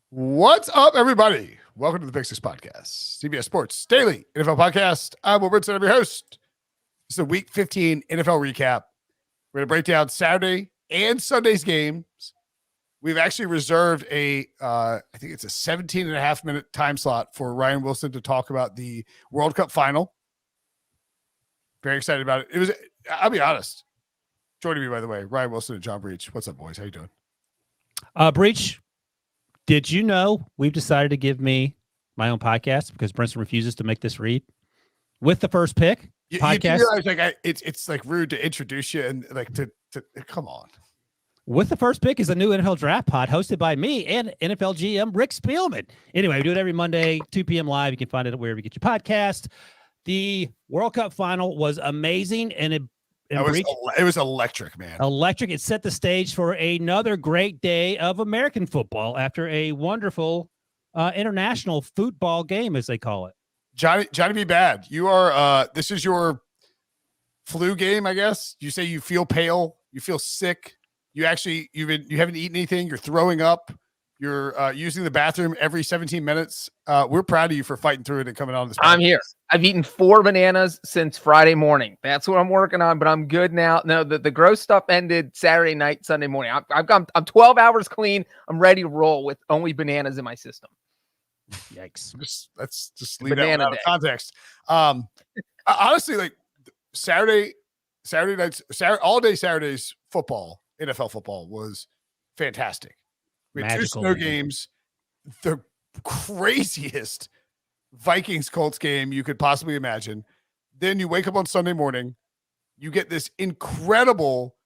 What's up, everybody? Welcome to the Pick Six Podcast, CBS Sports Daily NFL Podcast. I'm Brinson, I'm your host. This is a Week 15 NFL recap. We're going to break down Saturday and Sunday's games. We've actually reserved I think it's a 17 and a half minute time slot for Ryan Wilson to talk about the World Cup final. Very excited about it. I'll be honest. Joining me, by the way, Ryan Wilson and John Breech. What's up, boys? How you doing? Breech, did you know we've decided to give me my own podcast because Brinson refuses to make this read with the first pick podcast? You realize, it's like rude to introduce you and like to come on. With the first pick is a new NFL draft pod hosted by me and NFL GM Rick Spielman. Anyway, we do it every Monday, 2 p.m. live. You can find it wherever you get your podcast. The World Cup final was amazing, and it was electric, man. Electric. It set the stage for another great day of American football after a wonderful international football game, as they call it. Johnny B. Bad, you are this is your flu game, I guess. You say you feel pale, you feel sick, you haven't eaten anything, you're throwing up, you're using the bathroom every 17 minutes. We're proud of you for fighting through it and coming on this podcast. I'm here. I've eaten 4 bananas since Friday morning. That's what I'm working on, but I'm good now. No, the gross stuff ended Saturday night, Sunday morning. I'm 12 hours clean. I'm ready to roll with only bananas in my system. Yikes. Let's just leave that out of context. Honestly, like Saturday nights, all day Saturday's football, NFL football was fantastic. We had Magical, 2 snow games, the craziest Vikings Colts game you could possibly imagine. Then you wake up on Sunday morning, you get this incredible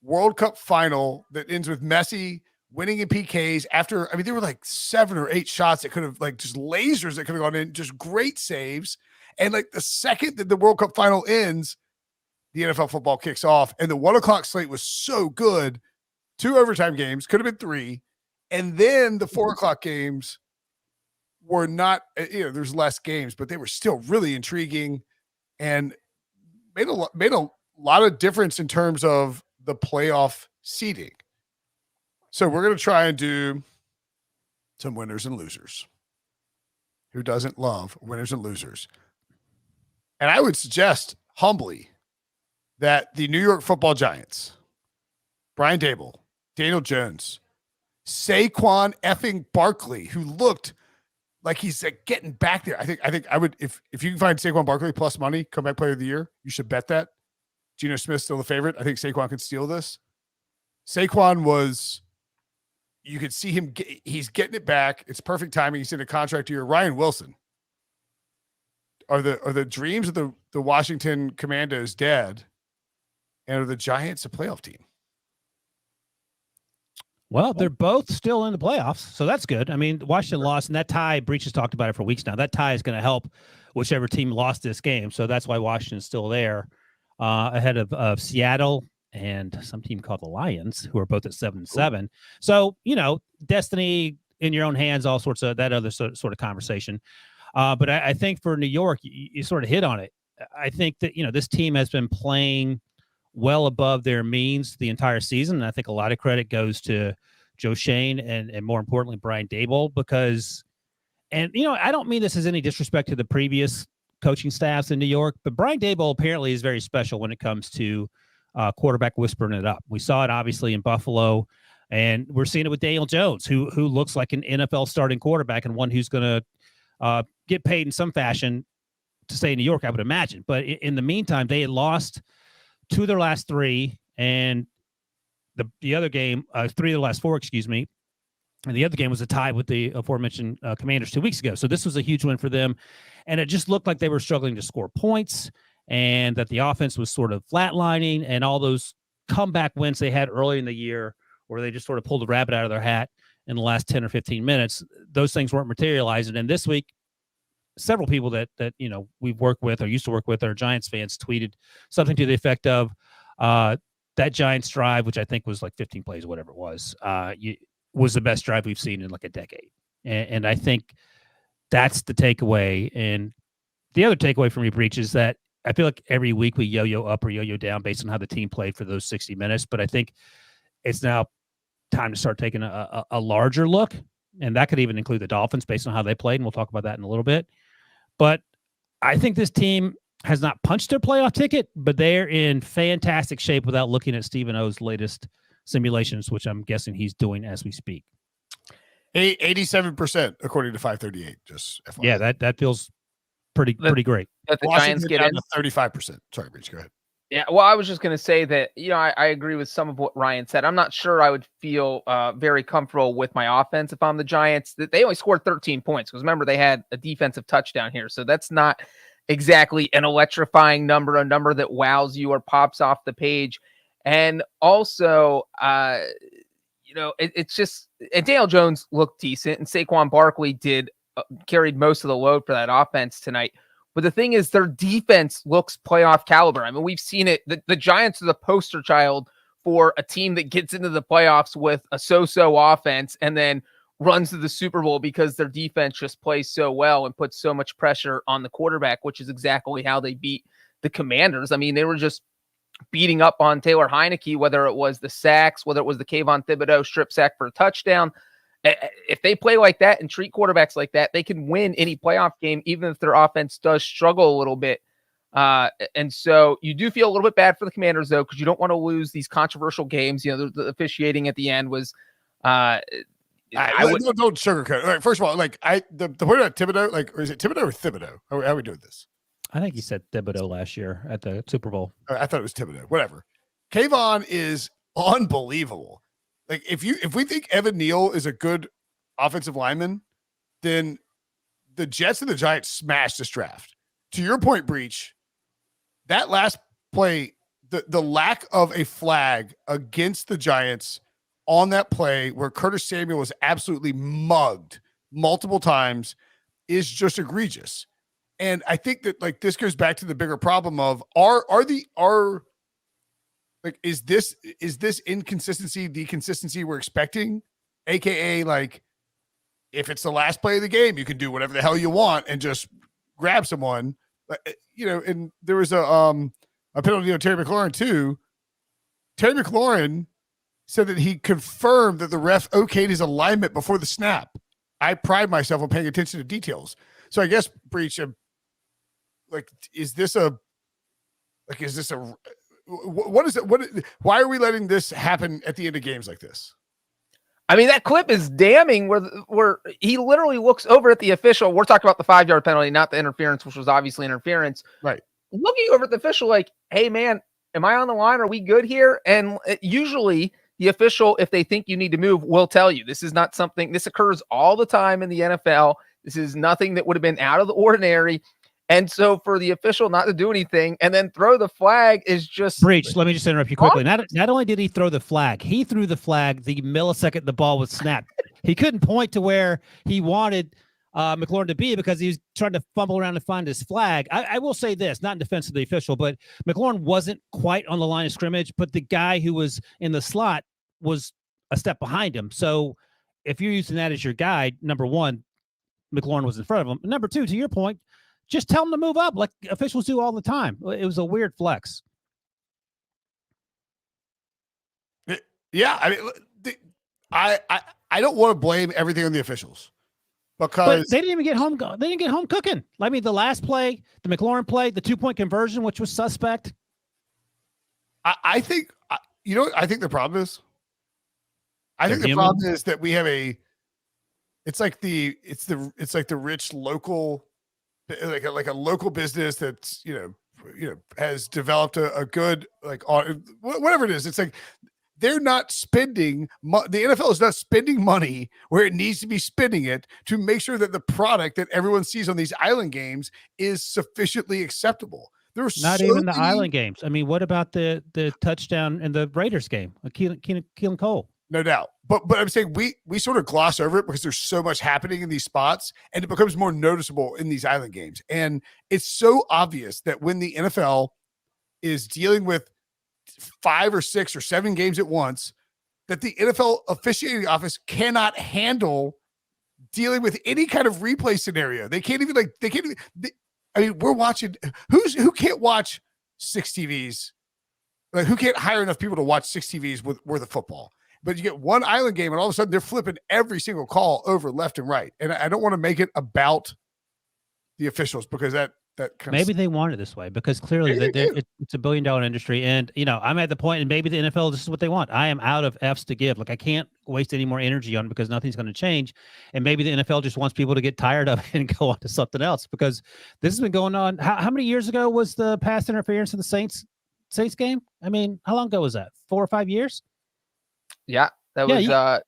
World Cup final that ends with Messi winning in PKs after, there were like 7 or 8 shots that could have, like, just lasers that could have gone in, just great saves. And like the second that the World Cup final ends, the NFL football kicks off, and the 1:00 slate was so good. 2 overtime games, could have been 3. And then the 4:00 games were not, there's less games, but they were still really intriguing and made a lot of difference in terms of the playoff seeding. So we're going to try and do some winners and losers. Who doesn't love winners and losers? And I would suggest humbly that the New York Football Giants, Brian Daboll, Daniel Jones, Saquon effing Barkley, who looked like he's like getting back there. I think I would, if you can find Saquon Barkley plus money, comeback player of the year, you should bet that. Geno Smith's still the favorite. I think Saquon could steal this. Saquon was, you could see him, he's getting it back. It's perfect timing. He's in a contract year. Ryan Wilson. Are the dreams of the Washington Commandos dead? And are the Giants a playoff team? Well, they're both still in the playoffs, so that's good. Washington lost, and that tie, Breach has talked about it for weeks now. That tie is going to help whichever team lost this game, so that's why Washington's still there, ahead of Seattle and some team called the Lions, who are both at 7-7. So, destiny in your own hands, all sorts of that other sort of conversation. But I think for New York, you sort of hit on it. I think that, this team has been playing well above their means the entire season. And I think a lot of credit goes to Joe Shane and more importantly, Brian Daboll, because, I don't mean this as any disrespect to the previous coaching staffs in New York, but Brian Daboll apparently is very special when it comes to quarterback whispering it up. We saw it obviously in Buffalo, and we're seeing it with Daniel Jones, who looks like an NFL starting quarterback and one who's going to get paid in some fashion to stay in New York, I would imagine. But in the meantime, they had lost 2 of their last 3, and the other game, 3 of the last 4, excuse me. And the other game was a tie with the aforementioned Commanders 2 weeks ago. So this was a huge win for them. And it just looked like they were struggling to score points and that the offense was sort of flatlining, and all those comeback wins they had early in the year where they just sort of pulled a rabbit out of their hat in the last 10 or 15 minutes, those things weren't materializing. And this week, several people that we've worked with or used to work with, our Giants fans, tweeted something to the effect of that Giants drive, which I think was like 15 plays or whatever it was the best drive we've seen in like a decade. And I think that's the takeaway. And the other takeaway from me, Breech, is that I feel like every week we yo-yo up or yo-yo down based on how the team played for those 60 minutes. But I think it's now time to start taking a larger look and that could even include the Dolphins based on how they played, and we'll talk about that in a little bit. But I think this team has not punched their playoff ticket, but they're in fantastic shape without looking at Stephen O's latest simulations, which I'm guessing he's doing as we speak. 87% according to 538. Just FYI. Yeah, that feels pretty great. That the Giants get down in to 35%. Sorry, Breech, go ahead. Yeah, well, I was just going to say that, I agree with some of what Ryan said. I'm not sure I would feel very comfortable with my offense if I'm the Giants. They only scored 13 points because remember, they had a defensive touchdown here. So that's not exactly an electrifying number, a number that wows you or pops off the page. And also, it's just, and Daniel Jones looked decent, and Saquon Barkley carried most of the load for that offense tonight. But the thing is, their defense looks playoff caliber. I mean, we've seen it. The Giants are the poster child for a team that gets into the playoffs with a so-so offense and then runs to the Super Bowl because their defense just plays so well and puts so much pressure on the quarterback, which is exactly how they beat the Commanders. I mean, they were just beating up on Taylor Heineke, whether it was the sacks, whether it was the Kayvon Thibodeau strip sack for a touchdown. If they play like that and treat quarterbacks like that, they can win any playoff game, even if their offense does struggle a little bit. And so you do feel a little bit bad for the Commanders, though, because you don't want to lose these controversial games. The officiating at the end was don't sugarcoat. All right, first of all, the point about Thibodeau, or is it Thibodeau or Thibodeau? How are we doing this? I think he said Thibodeau last year at the Super Bowl. I thought it was Thibodeau. Whatever. Kayvon is unbelievable. If we think Evan Neal is a good offensive lineman, then the Jets and the Giants smashed this draft. To your point, Breech, that last play, the lack of a flag against the Giants on that play where Curtis Samuel was absolutely mugged multiple times is just egregious. And I think that this goes back to the bigger problem of is this inconsistency the consistency we're expecting? AKA, if it's the last play of the game, you can do whatever the hell you want and just grab someone. And there was a penalty on Terry McLaurin too. Terry McLaurin said that he confirmed that the ref okayed his alignment before the snap. I pride myself on paying attention to details. So I guess, Breech, what is it? Why are we letting this happen at the end of games like this? I mean, that clip is damning where he literally looks over at the official. We're talking about the 5-yard penalty, not the interference, which was obviously interference. Right. Looking over at the official like, hey, man, am I on the line? Are we good here? And usually the official, if they think you need to move, will tell you. This is not something, this occurs all the time in the NFL. This is nothing that would have been out of the ordinary. And so for the official not to do anything and then throw the flag is just... Breech, let me just interrupt you quickly. Not only did he throw the flag, he threw the flag the millisecond the ball was snapped. He couldn't point to where he wanted McLaurin to be because he was trying to fumble around to find his flag. I will say this, not in defense of the official, but McLaurin wasn't quite on the line of scrimmage, but the guy who was in the slot was a step behind him. So if you're using that as your guide, number one, McLaurin was in front of him. Number two, to your point, just tell them to move up like officials do all the time. It was a weird flex. Yeah, I mean, I don't want to blame everything on the officials because but they didn't even get home. They didn't get home cooking. I mean, the last play, the McLaurin play, the 2-point conversion, which was suspect. I think I think the problem is. I think the problem is that we have it's like the rich local. Like a local business that's has developed a good whatever it is. It's like they're not spending the NFL is not spending money where it needs to be spending it to make sure that the product that everyone sees on these island games is sufficiently acceptable. There's not even the island games. I mean, what about the touchdown in the Raiders game? Keelan Cole. No doubt. But I'm saying we sort of gloss over it because there's so much happening in these spots and it becomes more noticeable in these island games. And it's so obvious that when the NFL is dealing with 5 or 6 or 7 games at once, that the NFL officiating office cannot handle dealing with any kind of replay scenario. They can't even I mean, we're watching who can't watch 6 TVs? Who can't hire enough people to watch 6 TVs worth of football? But you get one island game, and all of a sudden they're flipping every single call over left and right. And I don't want to make it about the officials because that kind maybe they want it this way because clearly it's a $1 billion industry. And, I'm at the point, and maybe the NFL, this is what they want. I am out of F's to give. Like, I can't waste any more energy on it because nothing's going to change. And maybe the NFL just wants people to get tired of it and go on to something else because this has been going on. How many years ago was the pass interference in the Saints game? I mean, how long ago was that? 4 or 5 years? Yeah, that was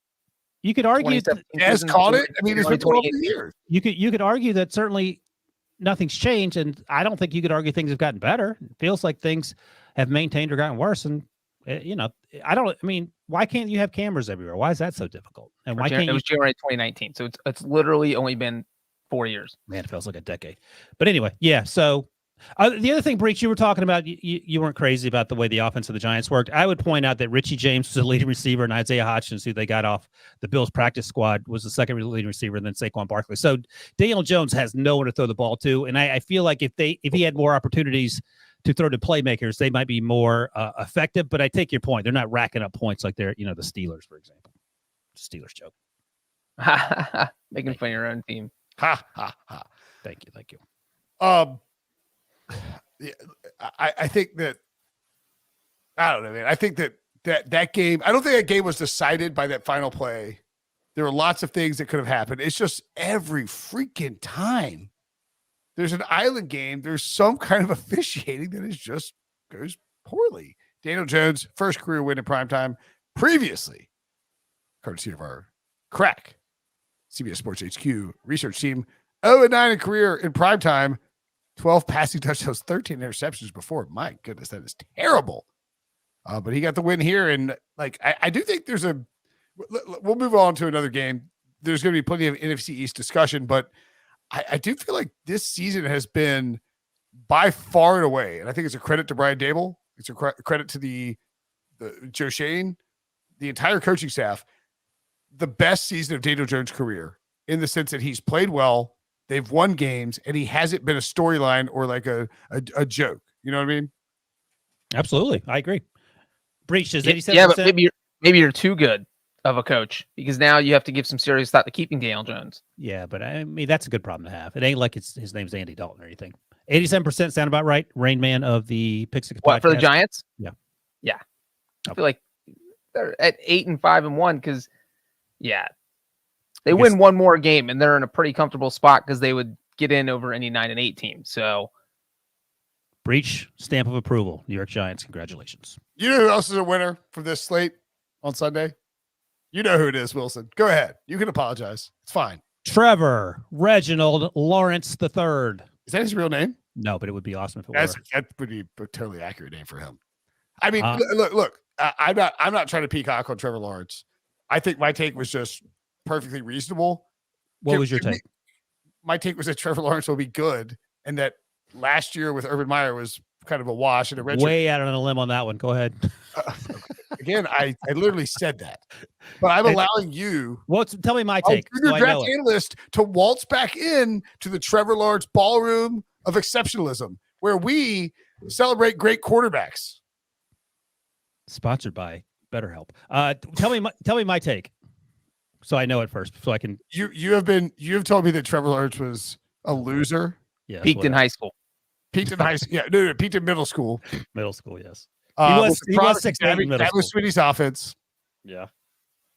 you could argue Jazz called it. I mean, it's been 12 years. You could argue that certainly nothing's changed, and I don't think you could argue things have gotten better. It feels like things have maintained or gotten worse. And why can't you have cameras everywhere? Why is that so difficult? And why can't it was January 2019, so it's literally only been 4 years. Man, it feels like a decade. But anyway, yeah. So the other thing, Breech, you were talking about, you weren't crazy about the way the offense of the Giants worked. I would point out that Richie James was the leading receiver, and Isaiah Hodgins, who they got off the Bills practice squad, was the second leading receiver, and then Saquon Barkley. So Daniel Jones has no one to throw the ball to, and I feel like if he had more opportunities to throw to playmakers, they might be more effective. But I take your point; they're not racking up points like they're the Steelers, for example. Steelers joke. Making fun of your own team. Ha ha ha! Thank you. Yeah, I think that I don't know, man. I think that game. I don't think that game was decided by that final play. There were lots of things that could have happened. It's just every freaking time there's an island game, there's some kind of officiating that is just goes poorly. Daniel Jones, first career win in primetime, previously, courtesy of our crack CBS Sports HQ research team, 0-9 in career in primetime. 12 passing touchdowns, 13 interceptions before. My goodness, that is terrible. But he got the win here. And I do think we'll move on to another game. There's going to be plenty of NFC East discussion, but I do feel like this season has been by far and away. And I think it's a credit to Brian Dable. It's a credit to the Joe Shane, the entire coaching staff, the best season of Daniel Jones' career in the sense that he's played well. They've won games, and he hasn't been a storyline or like a joke. You know what I mean? Absolutely, I agree. Breech is 87%. Yeah, but maybe you're too good of a coach because now you have to give some serious thought to keeping Daniel Jones. Yeah, but I mean that's a good problem to have. It ain't like his name's Andy Dalton or anything. 87% sound about right. Rain Man of the Pick Six. What, for the Giants? Yeah. I feel like they're at 8-5-1 because they win one more game and they're in a pretty comfortable spot because they would get in over any 9-8 team. So, Breech, stamp of approval. New York Giants, congratulations. You know who else is a winner for this slate on Sunday? You know who it is, Wilson. Go ahead. You can apologize. It's fine. Trevor Reginald Lawrence III. Is that his real name? No, but it would be awesome if it were. That would be a totally accurate name for him. I mean, look. I'm not trying to peacock on Trevor Lawrence. I think my take was just perfectly reasonable. What was your take? My take was that Trevor Lawrence will be good, and that last year with Urban Meyer was kind of a wash and a red. Way out on a limb on that one. Go ahead. Again, I literally said that, but I'm allowing you. Well, tell me my take. Your draft analyst to waltz back in to the Trevor Lawrence ballroom of exceptionalism, where we celebrate great quarterbacks. Sponsored by BetterHelp. Tell me my take, so I know it first, so I can. You have told me that Trevor Lawrence was a loser. Yeah, peaked in high school. Peaked in high school. Yeah, no, peaked in middle school. Middle school, yes. He was 6'8" in middle school. That was Sweetie's offense. Yeah,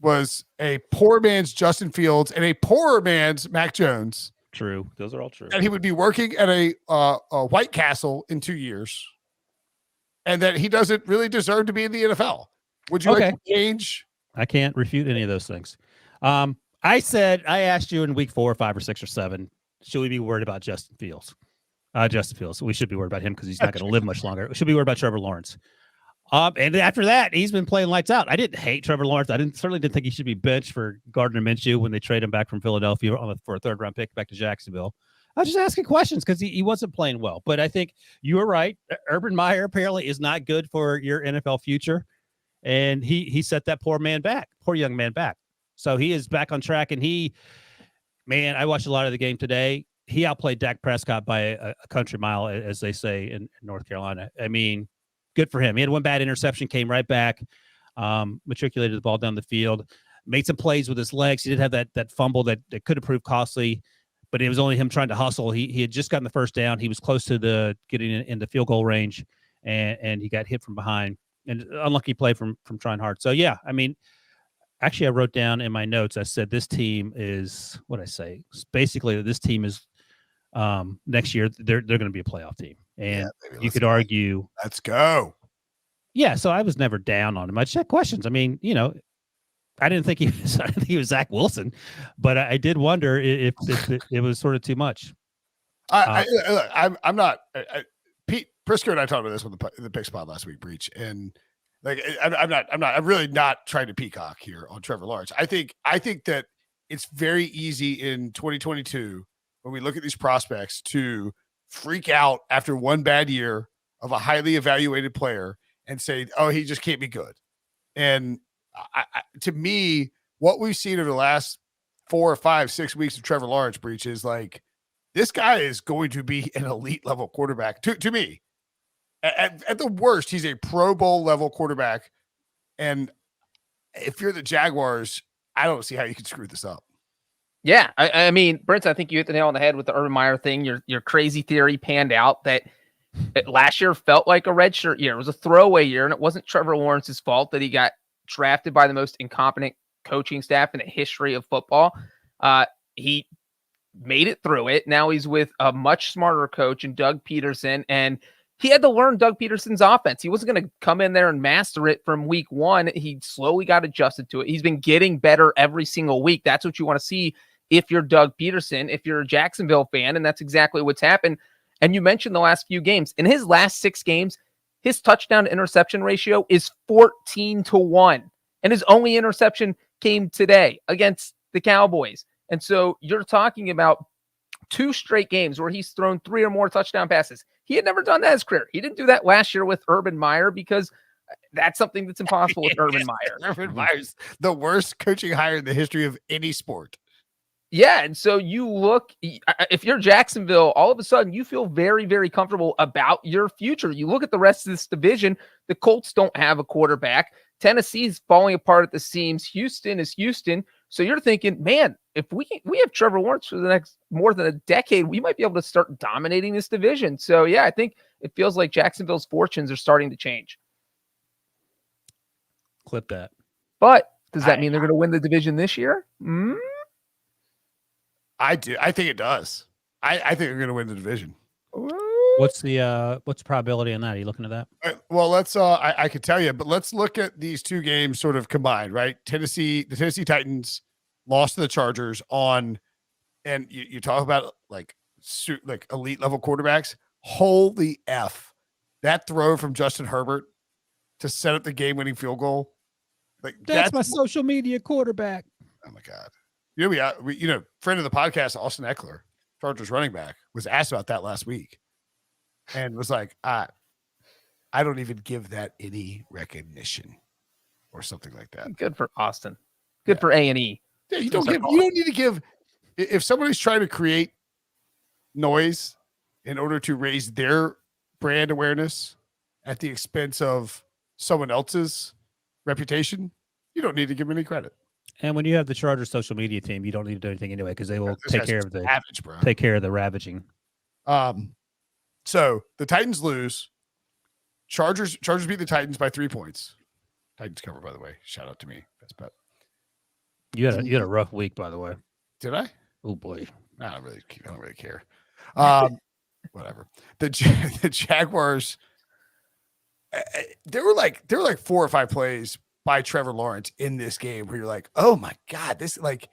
was a poor man's Justin Fields and a poorer man's Mac Jones. True, those are all true. And he would be working at a White Castle in 2 years, and that he doesn't really deserve to be in the NFL. Would you like to change? I can't refute any of those things. I asked you in week 4 or 5 or 6 or 7, should we be worried about Justin Fields? Justin Fields. We should be worried about him because he's not going to live much longer. We should be worried about Trevor Lawrence. And after that, he's been playing lights out. I didn't hate Trevor Lawrence. I certainly didn't think he should be benched for Gardner Minshew when they trade him back from Philadelphia for a 3rd round pick back to Jacksonville. I was just asking questions because he wasn't playing well. But I think you were right. Urban Meyer apparently is not good for your NFL future. And he set that poor young man back. So he is back on track. And I watched a lot of the game today. He outplayed Dak Prescott by a country mile, as they say in North Carolina. I mean, good for him. He had one bad interception, came right back. matriculated the ball down the field, made some plays with his legs. He did have that fumble that could have proved costly, but it was only him trying to hustle. He had just gotten the first down. He was close to getting in the field goal range, and he got hit from behind. And unlucky play from trying hard. So yeah, I mean, actually, I wrote down in my notes. I said this team is what I say. Basically, this team is next year they're going to be a playoff team, and you could argue. Let's go. Yeah, so I was never down on him. I just had questions. I mean, I didn't think he was Zach Wilson, but I did wonder if it was sort of too much. I'm not. Pete Prisco and I talked about this with the pick spot last week, Breech, and like I'm really not trying to peacock here on Trevor Lawrence. I think that it's very easy in 2022 when we look at these prospects to freak out after one bad year of a highly evaluated player and say, "Oh, he just can't be good." And to me, what we've seen over the last 4 or 5, 6 weeks of Trevor Lawrence, Breech, is like, this guy is going to be an elite level quarterback to me. At the worst, he's a Pro Bowl level quarterback. And if you're the Jaguars, I don't see how you can screw this up. Yeah. I mean, Brinson, I think you hit the nail on the head with the Urban Meyer thing. Your crazy theory panned out that last year felt like a redshirt year. It was a throwaway year, and it wasn't Trevor Lawrence's fault that he got drafted by the most incompetent coaching staff in the history of football. He made it through it. Now he's with a much smarter coach in Doug Peterson, and he had to learn Doug Peterson's offense. He wasn't going to come in there and master it from week one. He slowly got adjusted to it. He's been getting better every single week. That's what you want to see if you're Doug Peterson, if you're a Jacksonville fan, and that's exactly what's happened. And you mentioned the last few games. In his last 6 games, his touchdown to interception ratio is 14-1. And his only interception came today against the Cowboys. And so you're talking about 2 straight games where he's thrown 3 or more touchdown passes. He had never done that in his career. He didn't do that last year with Urban Meyer because that's something that's impossible with Urban Meyer. Urban Meyer's the worst coaching hire in the history of any sport. Yeah, and so you look, if you're Jacksonville, all of a sudden you feel very, very comfortable about your future. You look at the rest of this division, the Colts don't have a quarterback. Tennessee's falling apart at the seams. Houston is Houston. So you're thinking, man, if we have Trevor Lawrence for the next more than a decade, we might be able to start dominating this division. So yeah, I think it feels like Jacksonville's fortunes are starting to change. Clip that. But does that mean they're going to win the division this year? I do. I think it does. I think they're going to win the division. What's the probability on that? Are you looking at that? Well, let's I could tell you, but let's look at these 2 games sort of combined, right? The Tennessee Titans lost to the Chargers and you talk about like elite level quarterbacks. Holy F. That throw from Justin Herbert to set up the game-winning field goal. Like that's my social media quarterback. Oh my God. Friend of the podcast, Austin Eckler, Chargers running back, was asked about that last week and was like, I don't even give that any recognition or something like that. Good for Austin. Good for A&E. Yeah, you don't need to give. If somebody's trying to create noise in order to raise their brand awareness at the expense of someone else's reputation, you don't need to give them any credit. And when you have the Chargers social media team, you don't need to do anything anyway because they will take care of the ravaging. So the Titans lose. Chargers beat the Titans by 3 points. Titans cover, by the way. Shout out to me. Best bet. You had a rough week, by the way. Did I? Oh boy. I don't really care. Whatever. The Jaguars. There were like 4 or 5 plays by Trevor Lawrence in this game where you're like, oh my God, this like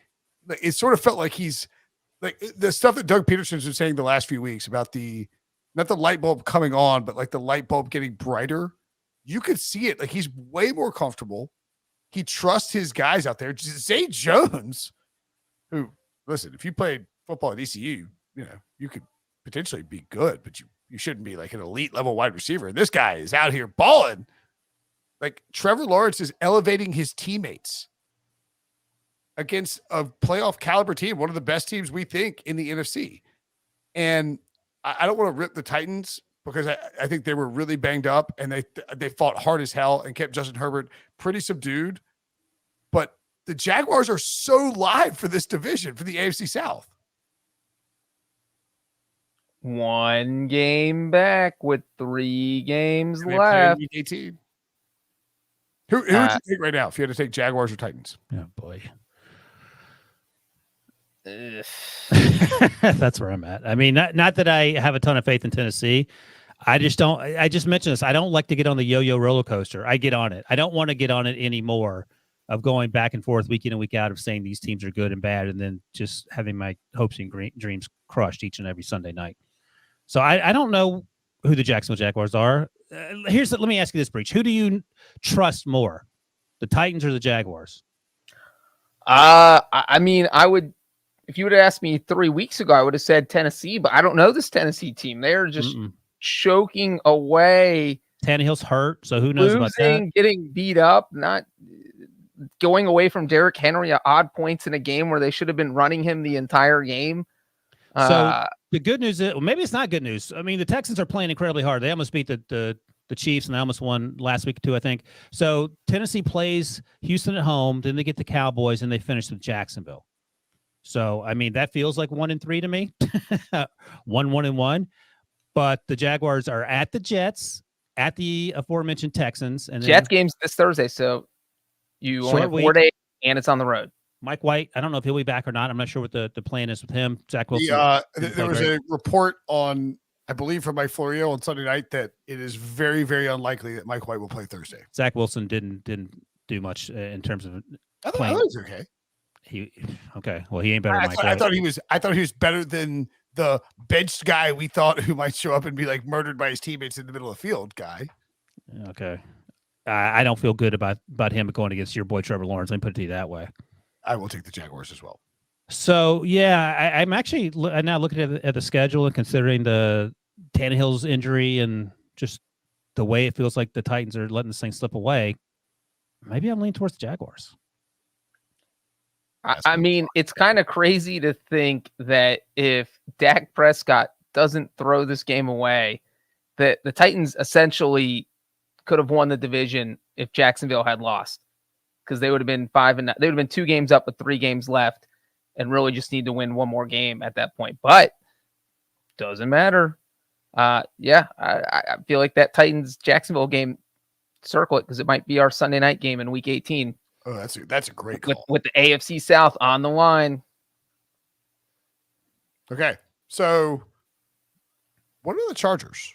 it sort of felt like he's like the stuff that Doug Peterson's been saying the last few weeks about not the light bulb coming on, but like the light bulb getting brighter. You could see it. Like he's way more comfortable. He trusts his guys out there. Zay Jones, who, listen, if you played football at ECU, you could potentially be good, but you shouldn't be like an elite level wide receiver. And this guy is out here balling. Like Trevor Lawrence is elevating his teammates against a playoff caliber team, one of the best teams we think in the NFC. And I don't want to rip the Titans, because I think they were really banged up and they fought hard as hell and kept Justin Herbert pretty subdued. But the Jaguars are so live for this division, for the AFC South. 1 game back with 3 games left. Week 18. Who would you take right now if you had to take Jaguars or Titans? Oh boy. Ugh. That's where I'm at. I mean, not that I have a ton of faith in Tennessee. I just don't. I just mentioned this. I don't like to get on the yo-yo roller coaster. I get on it. I don't want to get on it anymore of going back and forth week in and week out of saying these teams are good and bad and then just having my hopes and dreams crushed each and every Sunday night. So I don't know who the Jacksonville Jaguars are. Let me ask you this, Breech. Who do you trust more, the Titans or the Jaguars? I mean, I would. If you would have asked me 3 weeks ago, I would have said Tennessee, but I don't know this Tennessee team. They're just choking away. Tannehill's hurt, so who knows about that? Getting beat up, not going away from Derrick Henry at odd points in a game where they should have been running him the entire game. So the good news is, well, maybe it's not good news. I mean, the Texans are playing incredibly hard. They almost beat the Chiefs, and they almost won last week too, I think. So Tennessee plays Houston at home, then they get the Cowboys, and they finish with Jacksonville. So, I mean, that feels like 1-3 to me. 1-1-1. But the Jaguars are at the Jets, at the aforementioned Texans. And Jets game's this Thursday, so you only have 4 days, and it's on the road. Mike White, I don't know if he'll be back or not. I'm not sure what the plan is with him. Zach Wilson. There was a report on, I believe, from Mike Florio on Sunday night that it is very, very unlikely that Mike White will play Thursday. Zach Wilson didn't do much in terms of playing. I thought he was okay. Okay. Well, he ain't better than Mike White. I thought he was better than the benched guy we thought who might show up and be like murdered by his teammates in the middle of the field guy. Okay. I don't feel good about him going against your boy Trevor Lawrence. Let me put it to you that way. I will take the Jaguars as well. So, yeah, I'm actually now looking at the schedule and considering the Tannehill's injury and just the way it feels like the Titans are letting this thing slip away. Maybe I'm leaning towards the Jaguars. I mean, it's kind of crazy to think that if Dak Prescott doesn't throw this game away, that the Titans essentially could have won the division if Jacksonville had lost, because they would have been 5-9. They would have been 2 games up with 3 games left and really just need to win 1 more game at that point. But doesn't matter. I feel like that Titans Jacksonville game, circle it, because it might be our Sunday night game in week 18. Oh, that's a great call. With the AFC South on the line. Okay. So what are the Chargers?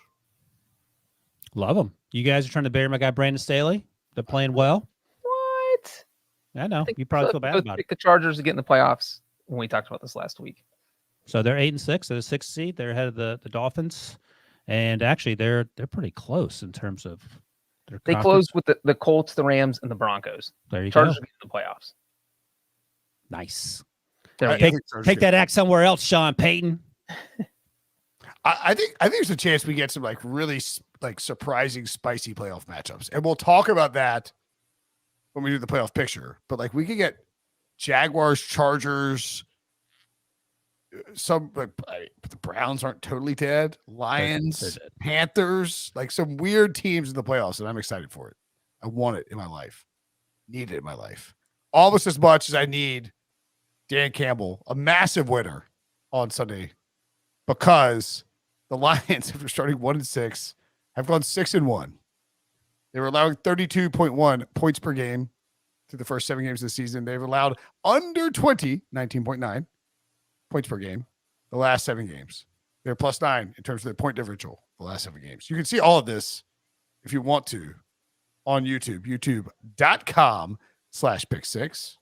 Love them. You guys are trying to bury my guy Brandon Staley. They're playing well. What? I know. You probably feel bad about it. The Chargers to get in the playoffs when we talked about this last week. So they're 8-6. They're the 6th seed. They're ahead of the Dolphins. And actually they're pretty close in terms of their They conference. closed with the Colts, the Rams, and the Broncos. There you Chargers go. get in the playoffs. Nice. There we go. Take that act somewhere else, Sean Payton. I think there's a chance we get some like really like surprising spicy playoff matchups, and we'll talk about that when we do the playoff picture. But like we could get Jaguars, Chargers, some like the Browns aren't totally dead, Lions, They're dead. Panthers, like some weird teams in the playoffs, and I'm excited for it. I want it in my life, need it in my life, almost as much as I need Dan Campbell, a massive winner on Sunday, because the Lions, after starting 1-6, have gone 6-1. They were allowing 32.1 points per game through the first 7 games of the season. They've allowed under 19.9 points per game the last 7 games. They're +9 in terms of their point differential the last 7 games. You can see all of this if you want to on YouTube, youtube.com/pick6.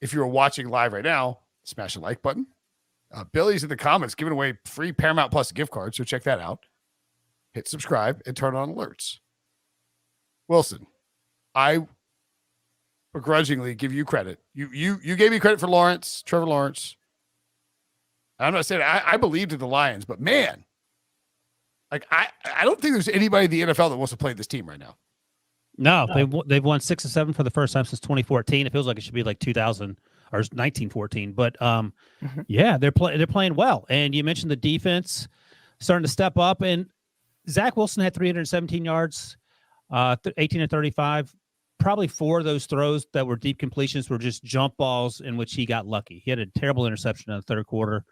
If you're watching live right now, smash the like button. Billy's in the comments giving away free Paramount Plus gift cards, so check that out. Hit subscribe and turn on alerts. Wilson, I begrudgingly give you credit. You gave me credit for Lawrence, Trevor Lawrence. I'm not saying I believed in the Lions, but man, like I don't think there's anybody in the NFL that wants to play this team right now. No, they've won 6 or 7 for the first time since 2014. It feels like it should be like 2000 or 1914. But yeah, they're playing well. And you mentioned the defense starting to step up. And Zach Wilson had 317 yards, 18 to 35. Probably 4 of those throws that were deep completions were just jump balls in which he got lucky. He had a terrible interception in the third quarter.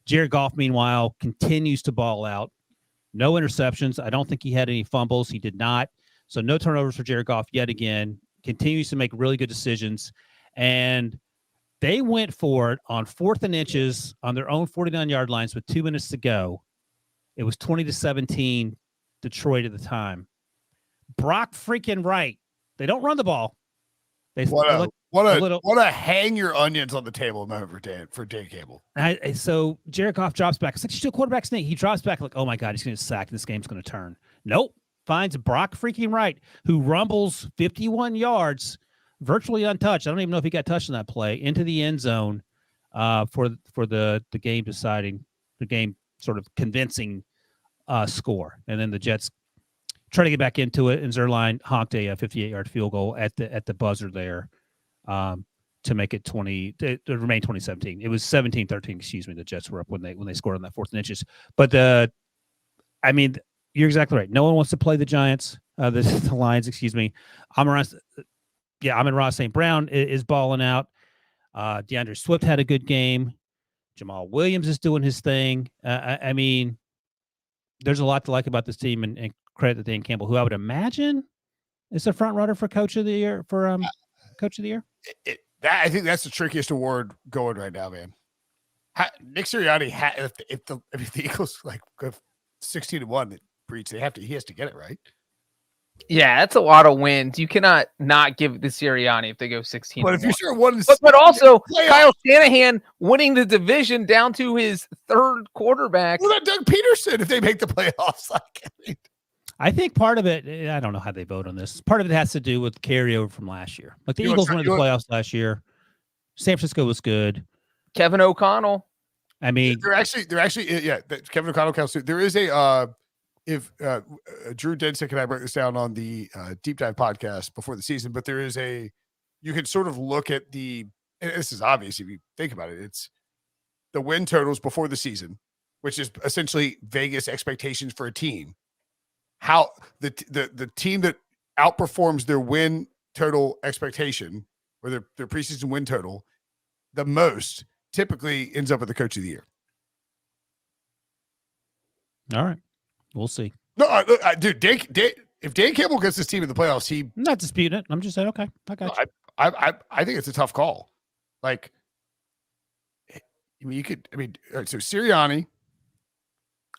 Jared Goff, meanwhile, continues to ball out. No interceptions. I don't think he had any fumbles. He did not. So no turnovers for Jared Goff yet again. Continues to make really good decisions. And they went for it on 4th and inches on their own 49-yard lines with 2 minutes to go. It was 20-17 Detroit at the time. Brock freaking Wright. They don't run the ball. What a hang your onions on the table moment for Dan Campbell. So Jared Goff drops back. It's like, still quarterback sneak. He drops back like, oh my God, he's going to sack. This game's going to turn. Nope. Finds Brock freaking Wright, who rumbles 51 yards, virtually untouched. I don't even know if he got touched on that play, into the end zone for the game deciding, the game sort of convincing score. And then the Jets try to get back into it, and Zerline honked a 58-yard field goal at the buzzer there to make it to remain 2017. It was 17-13, excuse me. The Jets were up when they scored on that 4th and inches. But you're exactly right. No one wants to play the Giants, the Lions, excuse me. Amon-Ra St. Brown is balling out. DeAndre Swift had a good game. Jamal Williams is doing his thing. There's a lot to like about this team, and credit to Dan Campbell, who I would imagine is the front runner for Coach of the Year Coach of the Year. I think that's the trickiest award going right now, man. Nick Sirianni, if the Eagles like go 16-1, Breech, he has to get it right. Yeah, that's a lot of wins. You cannot not give the Sirianni if they go 16. But if you're sure one, but also Kyle Shanahan winning the division down to his 3rd quarterback. Well, that Doug Peterson if they make the playoffs. I think part of it, I don't know how they vote on this. Part of it has to do with carryover from last year. Like the Eagles went to the playoffs last year. San Francisco was good. Kevin O'Connell. They're actually Kevin O'Connell counts too. There is a Drew Densick and I broke this down on the deep dive podcast before the season, but there is you can sort of look at and this is obvious if you think about it. It's the win totals before the season, which is essentially Vegas expectations for a team. How the team that outperforms their win total expectation or their preseason win total the most typically ends up with the Coach of the Year. All right. We'll see. No, dude, if Dan Campbell gets his team in the playoffs, I'm not disputing it. I'm just saying, okay, I got you. I think it's a tough call. Like, all right, so Sirianni.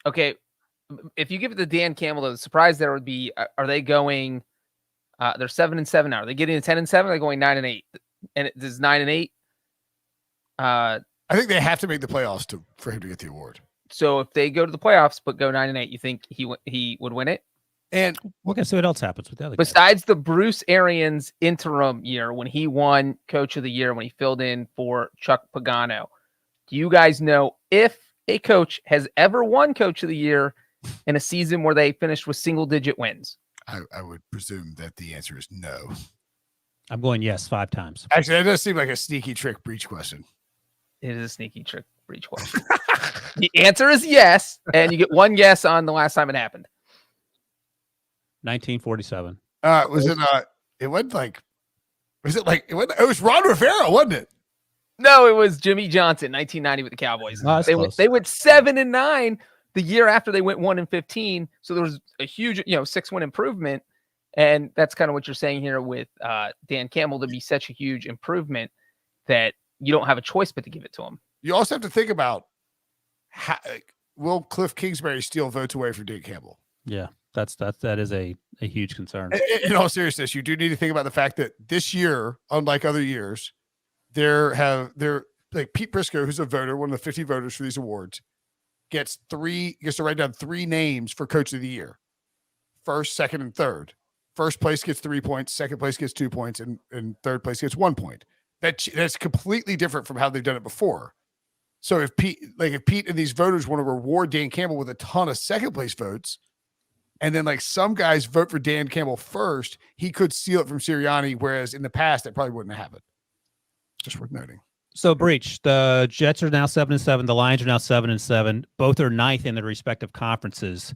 Okay, if you give it to Dan Campbell, the surprise there would be: are they going? They're 7-7 now. Are they getting to 10-7? They're going 9-8, and it is 9-8. I think they have to make the playoffs for him to get the award. So if they go to the playoffs but go 9-8, you think he would win it? And we'll see what else happens with the other besides guys. The Bruce Arians interim year when he won Coach of the Year, when he filled in for Chuck Pagano. Do you guys know if a coach has ever won Coach of the Year in a season where they finished with single-digit wins? I would presume that the answer is no. I'm going yes 5 times. Actually, that does seem like a sneaky trick Breech question. It is a sneaky trick Breech question. The answer is yes, and you get 1 guess on the last time it happened. 1947. It was Ron Rivera, wasn't it? No, it was Jimmy Johnson, 1990 with the Cowboys. Oh, they went 7-9 the year after they went 1-15. So there was a huge, 6-win improvement. And that's kind of what you're saying here with Dan Campbell, to be such a huge improvement that you don't have a choice but to give it to him. You also have to think about will Cliff Kingsbury steal votes away from Dan Campbell? Yeah, that is a huge concern. In all seriousness, you do need to think about the fact that this year, unlike other years, they're like Pete Briscoe, who's a voter, one of the 50 voters for these awards, gets to write down 3 names for Coach of the Year. First, second, and third. First place gets 3 points, second place gets 2 points, and third place gets 1 point. That's completely different from how they've done it before. So if Pete and these voters want to reward Dan Campbell with a ton of second place votes, and then like some guys vote for Dan Campbell first, he could steal it from Sirianni, whereas in the past that probably wouldn't have happened. Just worth noting. So, Breech, the Jets are now 7-7. The Lions are now 7-7. Both are 9th in their respective conferences.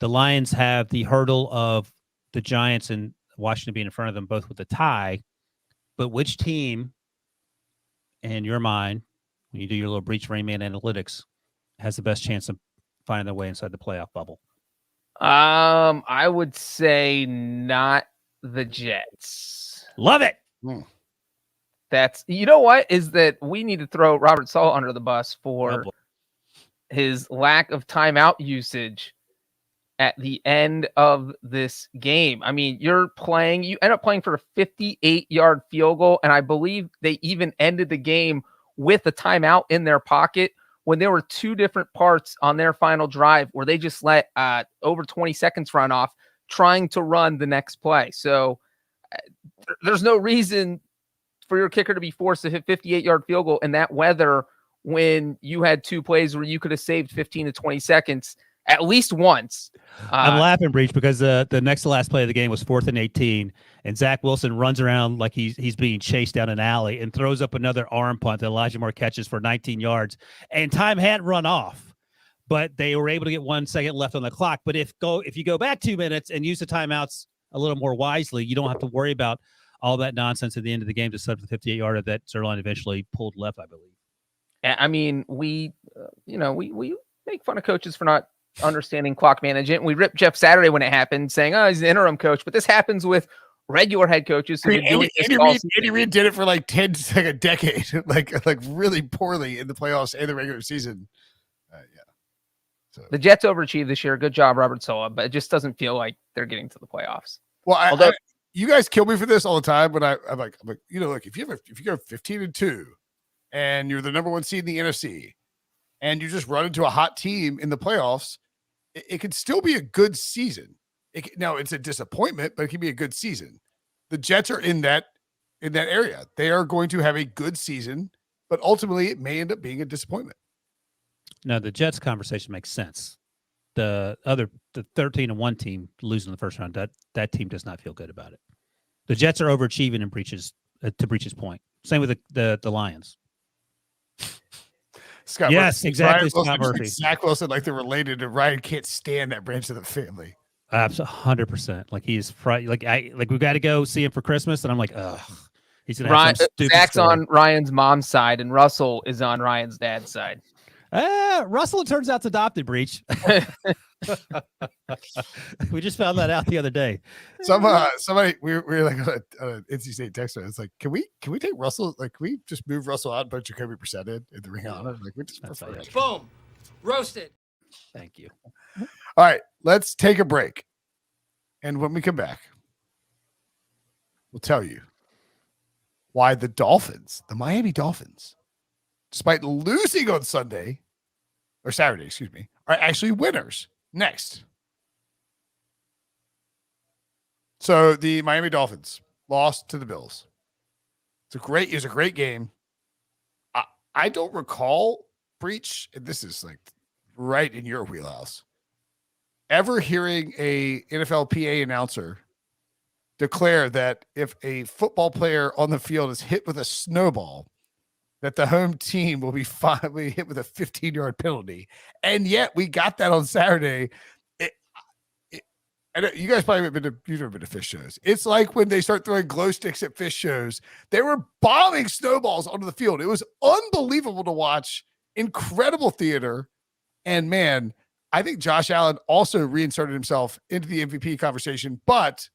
The Lions have the hurdle of the Giants and Washington being in front of them, both with a tie. But which team, in your mind, when you do your little Breech Rain Man analytics, has the best chance of finding their way inside the playoff bubble? I would say not the Jets. Love it. That's, you know what, is that we need to throw Robert Saleh under the bus for his lack of timeout usage at the end of this game. I mean, you end up playing for a 58-yard field goal, and I believe they even ended the game with a timeout in their pocket when there were two different parts on their final drive where they just let over 20 seconds run off trying to run the next play. So there's no reason for your kicker to be forced to hit 58-yard field goal in that weather when you had two plays where you could have saved 15 to 20 seconds at least once. I'm laughing, Breech, because the next to last play of the game was 4th and 18, and Zach Wilson runs around like he's being chased down an alley and throws up another arm punt that Elijah Moore catches for 19 yards. And time hadn't run off, but they were able to get 1 second left on the clock. But if you go back 2 minutes and use the timeouts a little more wisely, you don't have to worry about all that nonsense at the end of the game to set up the 58-yarder that Zerline eventually pulled left, I believe. I mean, we make fun of coaches for not understanding clock management. We ripped Jeff Saturday when it happened, saying, "Oh, he's an interim coach," but this happens with regular head coaches. Andy Reid did it for like a decade, like really poorly in the playoffs and the regular season. So the Jets overachieved this year. Good job, Robert Saleh, but it just doesn't feel like they're getting to the playoffs. Well, you guys kill me for this all the time, but I'm like, look, if you go 15-2 and you're the number 1 seed in the NFC and you just run into a hot team in the playoffs, it could still be a good season. Now it's a disappointment, but it can be a good season. The Jets are in that area. They are going to have a good season, but ultimately it may end up being a disappointment. No, the Jets conversation makes sense. The 13-1 team losing the first round, that team does not feel good about it. The Jets are overachieving in Breech's to Breech's point. Same with the Lions. Scott yes, Murphy. exactly. Scott Scott Murphy. Zach Wilson, like they're related, and Ryan can't stand that branch of the family. Absolutely, 100%. Like he's like we got to go see him for Christmas, and I'm like, ugh. He's gonna have some stupid Zach's story. on Ryan's mom's side, and Russell is on Ryan's dad's side. Russell, it turns out, is adopted, Breech. We just found that out the other day. Somebody we were like on an NC State text. It's like, can we take Russell? Like, can we just move Russell out and put Jacoby Brissett in the ring honor? Like, we just boom, roasted. Thank you. All right, let's take a break, and when we come back, we'll tell you why the Miami Dolphins, despite losing on Saturday, are actually winners. Next. So the Miami Dolphins lost to the Bills. It was a great game. I don't recall, Breech, and this is like right in your wheelhouse, ever hearing a NFL PA announcer declare that if a football player on the field is hit with a snowball, that the home team will be hit with a 15-yard penalty. And yet we got that on Saturday. And you guys probably you've never been to fish shows. It's like when they start throwing glow sticks at fish shows. They were bombing snowballs onto the field. It was unbelievable to watch. Incredible theater. And man, I think Josh Allen also reinserted himself into the MVP conversation, but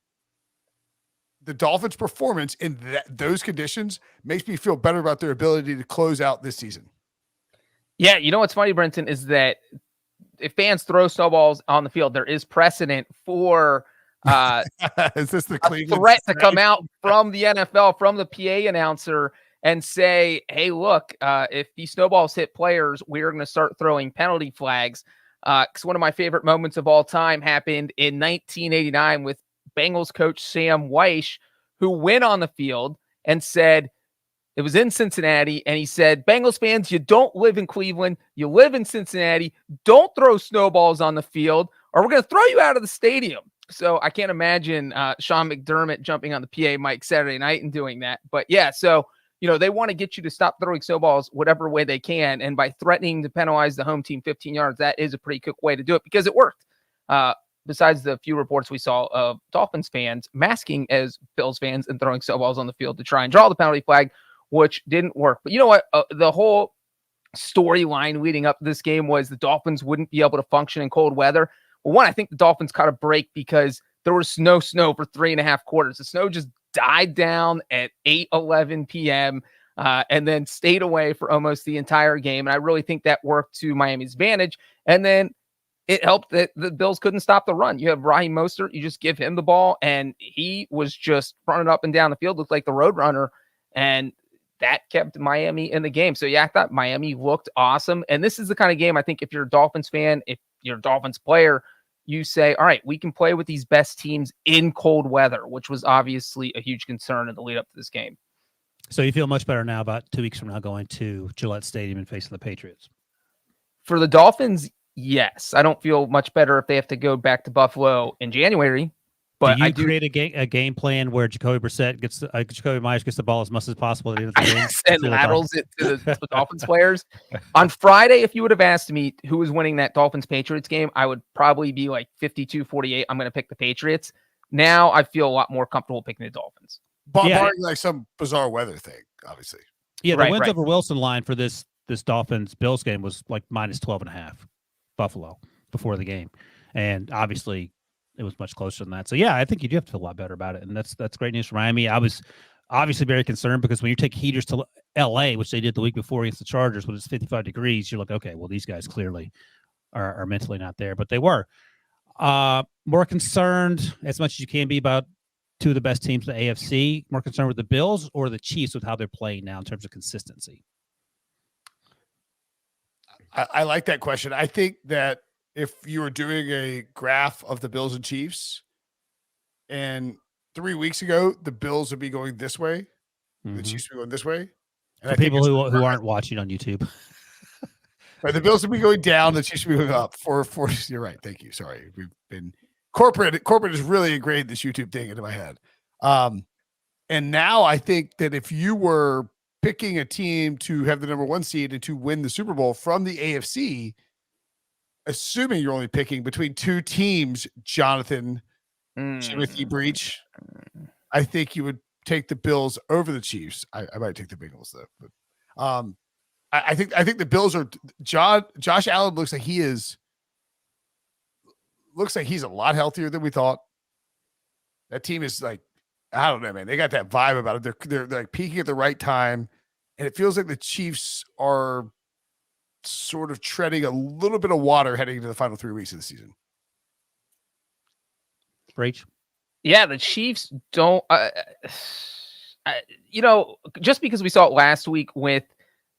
the Dolphins' performance in those conditions makes me feel better about their ability to close out this season. Yeah, you know what's funny, Brinson, is that if fans throw snowballs on the field, there is precedent for is this the Cleveland threat to come out from the NFL, from the PA announcer, and say, hey, look, if these snowballs hit players, we're going to start throwing penalty flags. Because one of my favorite moments of all time happened in 1989 with Bengals coach Sam Weish, who went on the field and said, it was in Cincinnati, and he said, Bengals fans, you don't live in Cleveland. You live in Cincinnati. Don't throw snowballs on the field, or we're going to throw you out of the stadium. So I can't imagine Sean McDermott jumping on the PA mic Saturday night and doing that. But yeah, so, they want to get you to stop throwing snowballs whatever way they can. And by threatening to penalize the home team 15 yards, that is a pretty quick way to do it because it worked. besides the few reports we saw of Dolphins fans masking as Bills fans and throwing snowballs on the field to try and draw the penalty flag, which didn't work. But you know what? The whole storyline leading up to this game was the Dolphins wouldn't be able to function in cold weather. Well, one, I think the Dolphins caught a break because there was no snow for 3.5 quarters. The snow just died down at 8:11 p.m. And then stayed away for almost the entire game. And I really think that worked to Miami's advantage. And then it helped that the Bills couldn't stop the run. You have Raheem Mostert. You just give him the ball, and he was just running up and down the field, looked like the road runner. And that kept Miami in the game. So, yeah, I thought Miami looked awesome. And this is the kind of game I think if you're a Dolphins fan, if you're a Dolphins player, you say, all right, we can play with these best teams in cold weather, which was obviously a huge concern in the lead up to this game. So you feel much better now about 2 weeks from now going to Gillette Stadium and facing the Patriots? For the Dolphins, yes. I don't feel much better if they have to go back to Buffalo in January. But do you create a game plan where Jacoby Brissett gets Jacoby Myers gets the ball as much as possible at the end of the game and laterals it to the Dolphins players? On Friday, if you would have asked me who was winning that Dolphins-Patriots game, I would probably be like 52-48. I'm going to pick the Patriots. Now I feel a lot more comfortable picking the Dolphins. Barring like some bizarre weather thing, obviously. Yeah, the wins over Wilson line for this Dolphins-Bills game was like minus 12.5 Buffalo before the game. And obviously it was much closer than that. So, yeah, I think you do have to feel a lot better about it. And that's great news for Miami. I was obviously very concerned because when you take heaters to L.A., which they did the week before against the Chargers when it's 55 degrees, you're like, okay, well, these guys clearly are mentally not there. But they were. More concerned, as much as you can be, about two of the best teams in the AFC. More concerned with the Bills or the Chiefs with how they're playing now in terms of consistency? I like that question. I think that if you were doing a graph of the Bills and Chiefs, and 3 weeks ago, the Bills would be going this way, the Chiefs would be going this way. And for people who aren't watching on YouTube. Right, the Bills would be going down, the Chiefs would be going up. You're right. Thank you. Sorry. We've been corporate has really ingrained this YouTube thing into my head. And now I think that if you were picking a team to have the number 1 seed and to win the Super Bowl from the AFC, assuming you're only picking between two teams, Jonathan, Timothy Breech, I think you would take the Bills over the Chiefs. I might take the Bengals though, but I think the Bills are Josh Allen looks like he's a lot healthier than we thought. That team is like, I don't know, man. They got that vibe about it. They're like peaking at the right time, and it feels like the Chiefs are sort of treading a little bit of water heading into the final 3 weeks of the season. Breach. Yeah, the Chiefs don't, just because we saw it last week with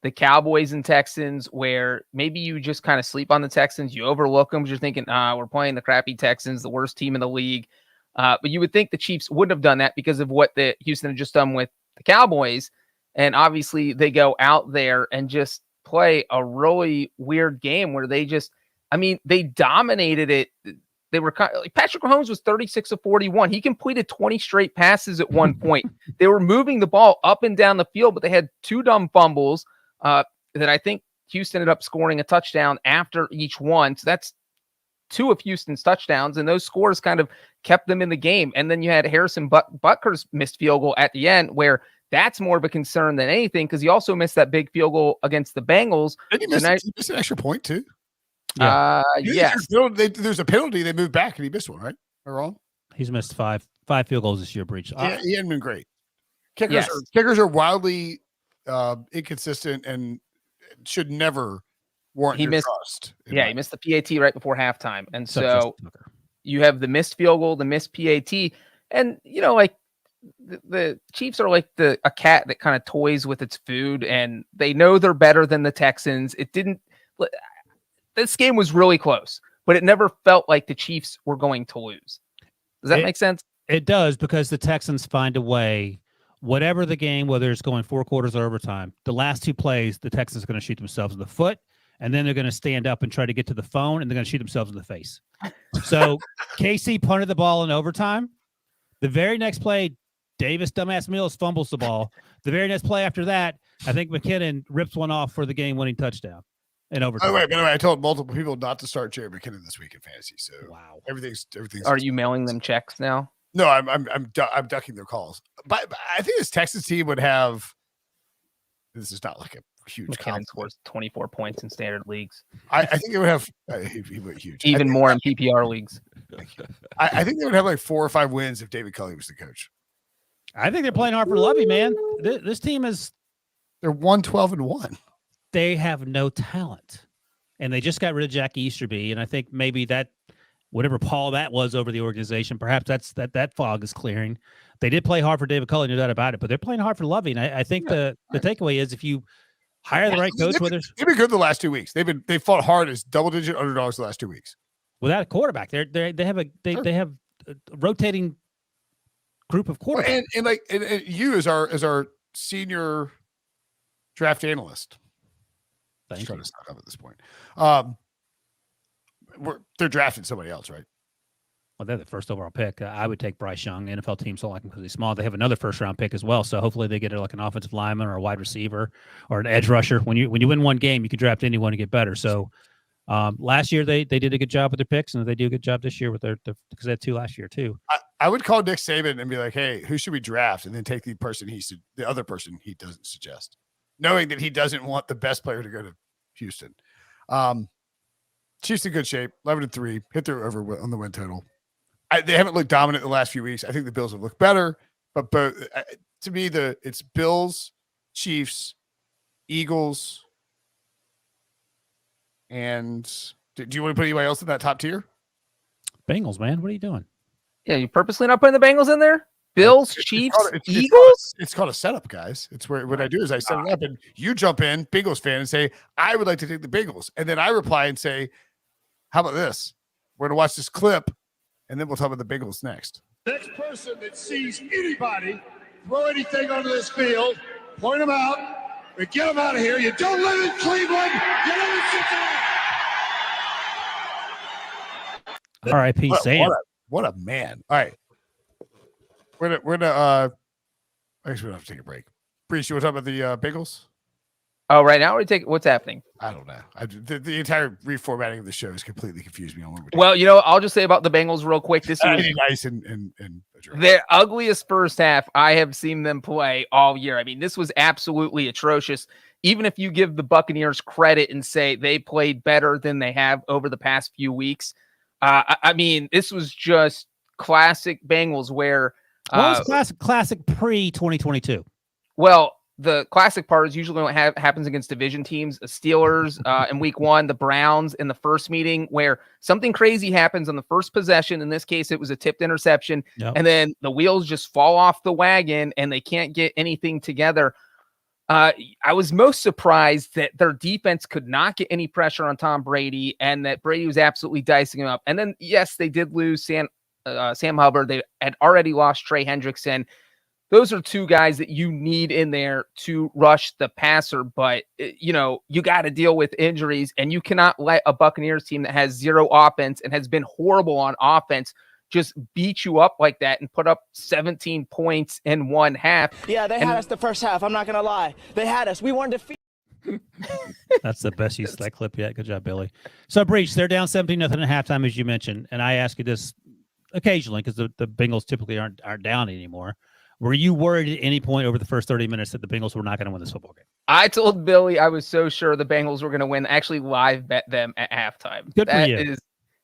the Cowboys and Texans, where maybe you just kind of sleep on the Texans, you overlook them because you're thinking, we're playing the crappy Texans, the worst team in the league. But you would think the Chiefs wouldn't have done that because of what the Houston had just done with the Cowboys. And obviously they go out there and just play a really weird game where they dominated it. They were like Patrick Mahomes was 36 of 41. He completed 20 straight passes at one point. They were moving the ball up and down the field, but they had 2 dumb fumbles that I think Houston ended up scoring a touchdown after each one. So that's 2 of Houston's touchdowns, and those scores kind of kept them in the game. And then you had Harrison Butker's missed field goal at the end, where that's more of a concern than anything because he also missed that big field goal against the Bengals. Did he miss an extra point too? Yes. There's a penalty. They moved back and he missed one, right? Am I wrong? He's missed five field goals this year, Breach. Yeah, he hadn't been great. Kickers are wildly inconsistent and should never warrant your trust. Yeah, he missed the PAT right before halftime. And so you have the missed field goal, the missed PAT. And, like the Chiefs are like a cat that kind of toys with its food, and they know they're better than the Texans. This game was really close, but it never felt like the Chiefs were going to lose. Does that make sense? It does, because the Texans find a way, whatever the game, whether it's going 4 quarters or overtime, the last 2 plays, the Texans are going to shoot themselves in the foot, and then they're going to stand up and try to get to the phone, and they're going to shoot themselves in the face. So KC punted the ball in overtime. The very next play, Davis Dumbass Mills fumbles the ball. The very next play after that, I think McKinnon rips one off for the game-winning touchdown. in By overtime. the way, I told multiple people not to start Jerry McKinnon this week in fantasy. So Wow. everything's. Are you mailing them checks now? No, I'm ducking their calls. But I think this Texas team would have. This is not like a huge. McKinnon scores 24 points in standard leagues. I think it would have he went huge. Even more in PPR leagues. I think they would have like 4 or 5 wins if David Culley was the coach. I think they're playing hard for Lovey, man. This team is. They're 1-12-1. They have no talent, and they just got rid of Jack Easterby, and I think maybe that whatever Paul that was over the organization, perhaps that fog is clearing. They did play hard for David Culley, no doubt about it, but they're playing hard for Lovey, and I think the takeaway is if you hire the right coach, they've been good the last 2 weeks. They fought hard as double-digit underdogs the last 2 weeks. Without a quarterback, they have a rotating group of quarterbacks. And you as our senior draft analyst. Thank you. Trying to stock up at this point. They're drafting somebody else, right? Well, they're the first overall pick. I would take Bryce Young. NFL teams don't like him because he's small. They have another first-round pick as well, so hopefully they get like an offensive lineman or a wide receiver or an edge rusher. When you win one game, you can draft anyone to get better. So last year they did a good job with their picks, and they do a good job this year with their because they had 2 last year too. I would call Nick Saban and be like, "Hey, who should we draft?" And then take the other person he doesn't suggest, knowing that he doesn't want the best player to go to Houston. Chiefs in good shape, 11-3, hit their over on the win total. They haven't looked dominant the last few weeks. I think the Bills have looked better, but both to me, it's Bills, Chiefs, Eagles, and do you want to put anybody else in that top tier? Bengals, man, what are you doing? Yeah, you purposely not putting the Bengals in there? Bills, Chiefs, Eagles? It's called a setup, guys. It's where what I do is I set it up and you jump in, Bengals fan, and say, I would like to take the Bengals. And then I reply and say, how about this? We're going to watch this clip, and then we'll talk about the Bengals next. Next person that sees anybody throw anything onto this field, point them out, and get them out of here. You don't live in Cleveland. You live in Cincinnati. R.I.P. Sam. What a man. All right. We're gonna I guess we don't have to take a break. Breech, you want to talk about the Bengals? Oh, right now what's happening? I don't know. The entire reformatting of the show has completely confused me on what we're doing. Well, I'll just say about the Bengals real quick. This was nice and their ugliest first half I have seen them play all year. I mean, this was absolutely atrocious. Even if you give the Buccaneers credit and say they played better than they have over the past few weeks, I mean, this was just classic Bengals where what was classic pre-2022? Well, the classic part is usually what happens against division teams, the Steelers in week 1, the Browns in the first meeting, where something crazy happens on the first possession. In this case, it was a tipped interception. Yep. And then the wheels just fall off the wagon and they can't get anything together. I was most surprised that their defense could not get any pressure on Tom Brady and that Brady was absolutely dicing him up. And then, yes, they did lose Sam Hubbard. They had already lost Trey Hendrickson. Those are 2 guys that you need in there to rush the passer. But, you got to deal with injuries, and you cannot let a Buccaneers team that has 0 offense and has been horrible on offense just beat you up like that and put up 17 points in one half. Yeah, they had us the first half. I'm not going to lie. They had us. We weren't defeated. That's the best use of that clip yet. Good job, Billy. So, Breech, they're down 17-0 at halftime, as you mentioned. And I ask you this occasionally because the Bengals typically aren't down anymore. Were you worried at any point over the first 30 minutes that the Bengals were not going to win this football game? I told Billy I was so sure the Bengals were going to win. I actually live bet them at halftime. Good for you.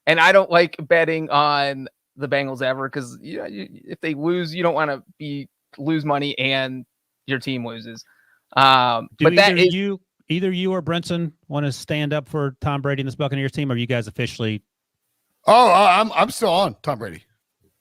And I don't like betting on the Bengals ever because if they lose, you don't want to lose money and your team loses. But either you or Brinson want to stand up for Tom Brady and this Buccaneers team, or are you guys officially? Oh, I'm still on Tom Brady.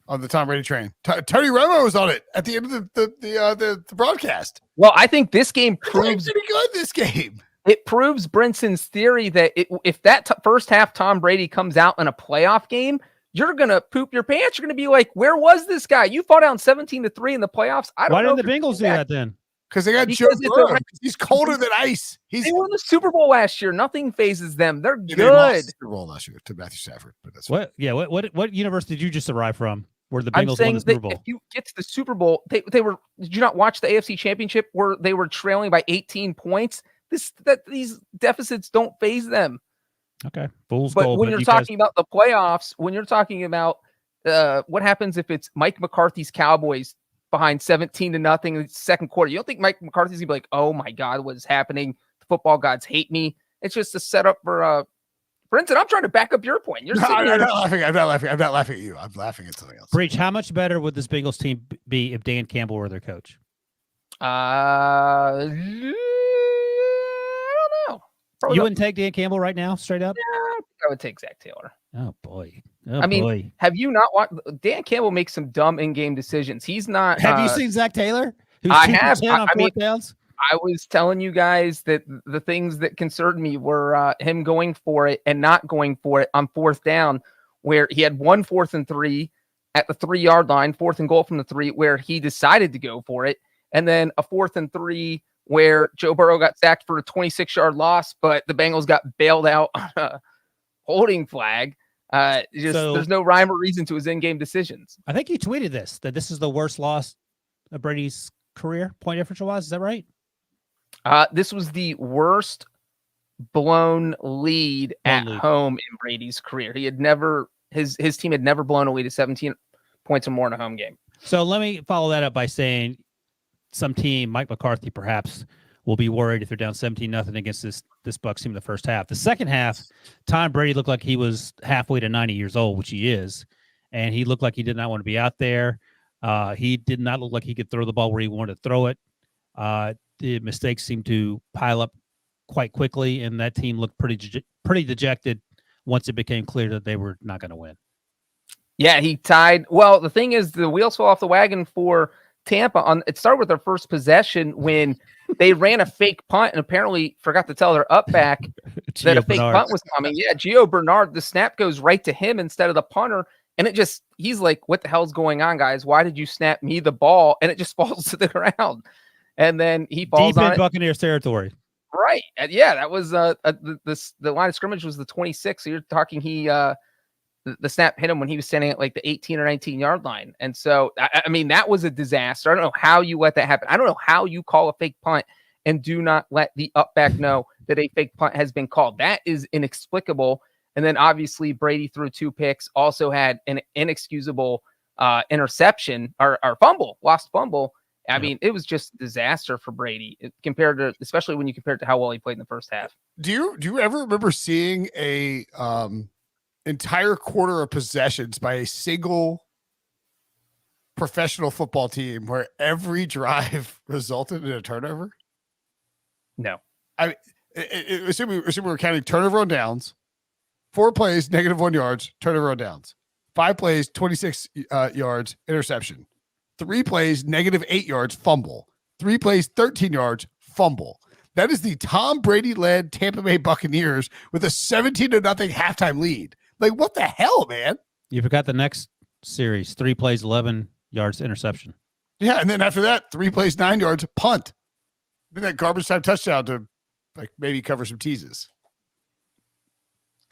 On the Tom Brady train. Tony Romo was on it at the end of the broadcast. Well, I think this game proves pretty good. This game it proves Brinson's theory that if that first half Tom Brady comes out in a playoff game, you're gonna poop your pants. You're gonna be like, "Where was this guy? You fought down 17-3 in the playoffs." Why didn't the Bengals do that then? Because they got Joe Burrow. He's colder than ice. They won the Super Bowl last year. Nothing phases them. They're good. They lost the Super Bowl last year to Matthew Stafford, but that's what. Yeah, what universe did you just arrive from? Where the Bengals won the Super Bowl? If you get to the Super Bowl, they were. Did you not watch the AFC Championship where they were trailing by 18 points? these deficits don't phase them. Okay, fool's But gold. when you're talking about the playoffs, when you're talking about what happens if it's Mike McCarthy's Cowboys behind 17-0 in the second quarter, you don't think Mike McCarthy's gonna be like, oh my God, what is happening? The football gods hate me. It's just a setup for Brinson, I'm trying to back up your point. You're sitting I'm here. not laughing. I'm not laughing at you. I'm laughing at something else. Breech, how much better would this Bengals team be if Dan Campbell were their coach? I don't know. Probably You not. wouldn't take Dan Campbell right now, straight up? Yeah, I think I would take Zach Taylor. Oh boy. I mean, have you not watched? Dan Campbell makes some dumb in-game decisions. He's not. Have you seen Zach Taylor? Who's I 2 for have. 10 on I mean, fourth downs? I was telling you guys that the things that concerned me were him going for it and not going for it on fourth down, where he had 1 4th and 3 at the 3-yard line, 4th and goal from the 3, where he decided to go for it, and then a 4th and 3 where Joe Burrow got sacked for a 26-yard loss, but the Bengals got bailed out on a holding flag. There's no rhyme or reason to his in-game decisions. I think you tweeted that this is the worst loss of Brady's career, point differential-wise. Is that right? This was the worst blown lead at home in Brady's career. He had never his team had never blown a lead of 17 points or more in a home game. So let me follow that up by saying some team, Mike McCarthy perhaps, will be worried if they're down 17-0 against this Bucs team in the first half. The second half, Tom Brady looked like he was halfway to 90 years old, which he is, and he looked like he did not want to be out there. He did not look like he could throw the ball where he wanted to throw it. The mistakes seemed to pile up quite quickly, and that team looked pretty dejected once it became clear that they were not going to win. Yeah, he tied. Well, the thing is, the wheels fell off the wagon for Tampa. It started with their first possession when they ran a fake punt and apparently forgot to tell their up back that a fake punt was coming. Yeah, Gio Bernard, the snap goes right to him instead of the punter. And he's like, what the hell's going on, guys? Why did you snap me the ball? And it just falls to the ground. And then he falls deep on in Buccaneers territory. Right. Yeah, that was the line of scrimmage was the 26. So you're talking the snap hit him when he was standing at like the 18 or 19-yard line. And so, I mean, that was a disaster. I don't know how you let that happen. I don't know how you call a fake punt and do not let the up back know that a fake punt has been called. That is inexplicable. And then obviously Brady threw 2 picks, also had an inexcusable interception or lost fumble. I mean, it was just a disaster for Brady especially when you compare it to how well he played in the first half. Do you ever remember seeing a entire quarter of possessions by a single professional football team where every drive resulted in a turnover? No. Assume we're counting turnover on downs, 4 plays, -1 yards, turnover on downs, 5 plays, 26 yards, interception, 3 plays, -8 yards, fumble, 3 plays, 13 yards, fumble. That is the Tom Brady-led Tampa Bay Buccaneers with a 17-0 halftime lead. Like, what the hell, man? You forgot the next series, 3 plays, 11 yards, interception. Yeah, and then after that, 3 plays, 9 yards, punt. Then that garbage time touchdown to like maybe cover some teases.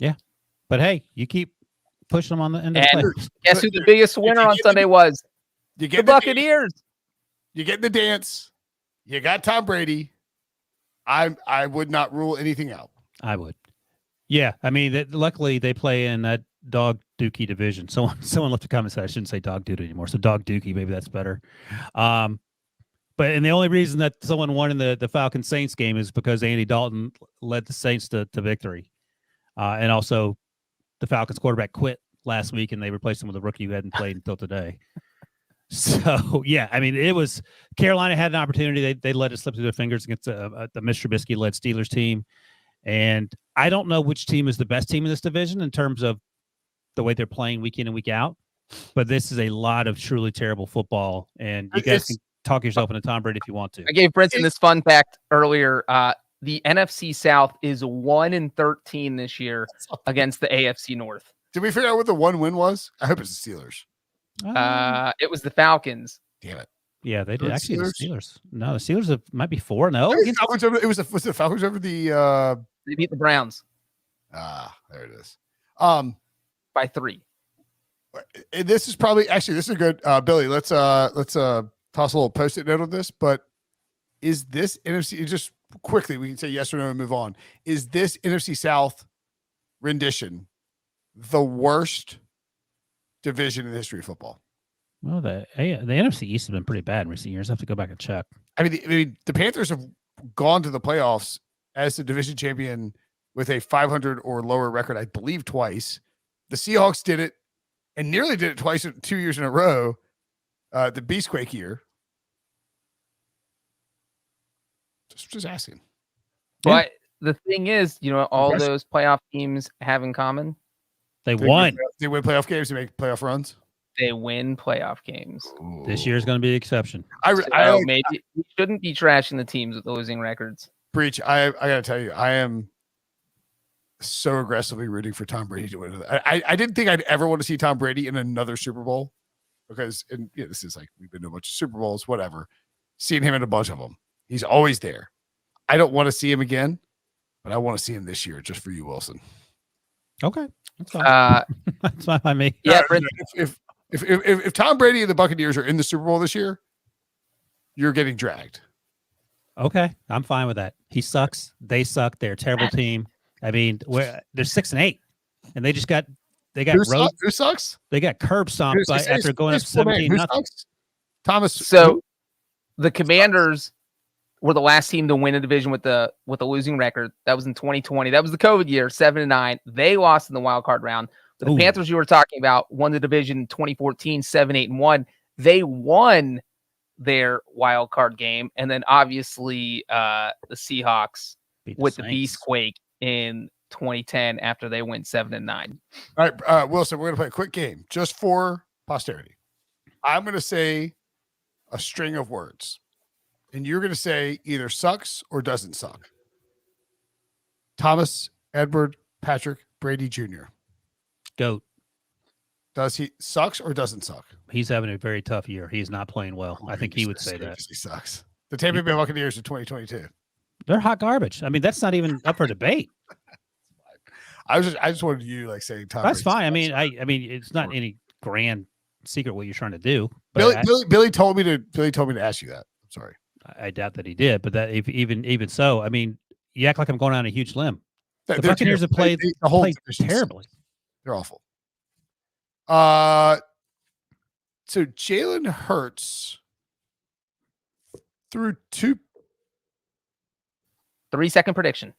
Yeah, but hey, you keep pushing them on the end of the play. Guess who the biggest winner on Sunday was? You get the Buccaneers. You get the dance. You got Tom Brady. I would not rule anything out. I would. Yeah, I mean, luckily they play in that dog dookie division. Someone left a comment said I shouldn't say dog dookie anymore. So dog dookie, maybe that's better. And the only reason that someone won in the Falcons Saints game is because Andy Dalton led the Saints to victory. And also the Falcons quarterback quit last week and they replaced him with a rookie who hadn't played until today. So, yeah, I mean, it was Carolina had an opportunity. They let it slip through their fingers against the Mitch Trubisky-led Steelers team. And I don't know which team is the best team in this division in terms of the way they're playing week in and week out. But this is a lot of truly terrible football. And you guys can talk yourself into Tom Brady if you want to. I gave Brinson this fun fact earlier. The NFC South is 1-13 this year against the AFC North. Did we figure out what the one win was? I hope it's the Steelers. It was the Falcons. Damn it. Yeah, they did. The Actually, Steelers? the Steelers. No, the Steelers might be 4-0. Was the Falcons over the They beat the Browns. There it is. By 3. This is probably this is a good Billy. Let's toss a little post-it note on this. But is this NFC, just quickly, we can say yes or no and move on. Is this NFC South rendition the worst division in the history of football? Well, the NFC East has been pretty bad in recent years. I have to go back and check. I mean, the Panthers have gone to the playoffs as the division champion with a 500 or lower record, I believe, twice. The Seahawks did it and nearly did it twice, 2 years in a row. The Beastquake year. Just asking. But the thing is, all those playoff teams have in common. They won. They win playoff games. They make playoff runs. They win playoff games. Ooh. This year is going to be the exception. Maybe we shouldn't be trashing the teams with losing records. Breech, I got to tell you, I am so aggressively rooting for Tom Brady to win. I didn't think I'd ever want to see Tom Brady in another Super Bowl because this is like, we've been to a bunch of Super Bowls, whatever. Seeing him in a bunch of them. He's always there. I don't want to see him again, but I want to see him this year just for you, Wilson. Okay. That's fine. That's fine by me. Yeah. If Tom Brady and the Buccaneers are in the Super Bowl this year, you're getting dragged. Okay. I'm fine with that. He sucks. They suck. They're a terrible team. I mean, they're 6-8 and they got who sucks? They got curb stomped after going up 17-0. Thomas. So the Commanders were the last team to win a division with a losing record. That was in 2020. That was the COVID year, 7-9. They lost in the wild card round. But the Panthers you were talking about won the division in 2014, 7-8-1. They won their wild card game, and then obviously the Seahawks with the Beastquake in 2010 after they went 7-9. All right, Wilson, we're gonna play a quick game just for posterity. I'm gonna say a string of words, and you're gonna say either sucks or doesn't suck. Thomas, Edward, Patrick, Brady Jr. GOAT. Does he sucks or doesn't suck? He's having a very tough year. He's not playing well. I think he would say that. He sucks. The Tampa Bay Buccaneers in 2022. They're hot garbage. I mean, that's not even up for debate. I just wanted you like saying Tom. That's Brady fine. I sucks. mean, it's not any grand secret what you're trying to do. Billy told me to ask you that. I'm sorry. I doubt that he did, but that even so, I mean, you act like I'm going on a huge limb. The They're Buccaneers have played terribly. They're awful. So Jalen Hurts threw 3-second prediction.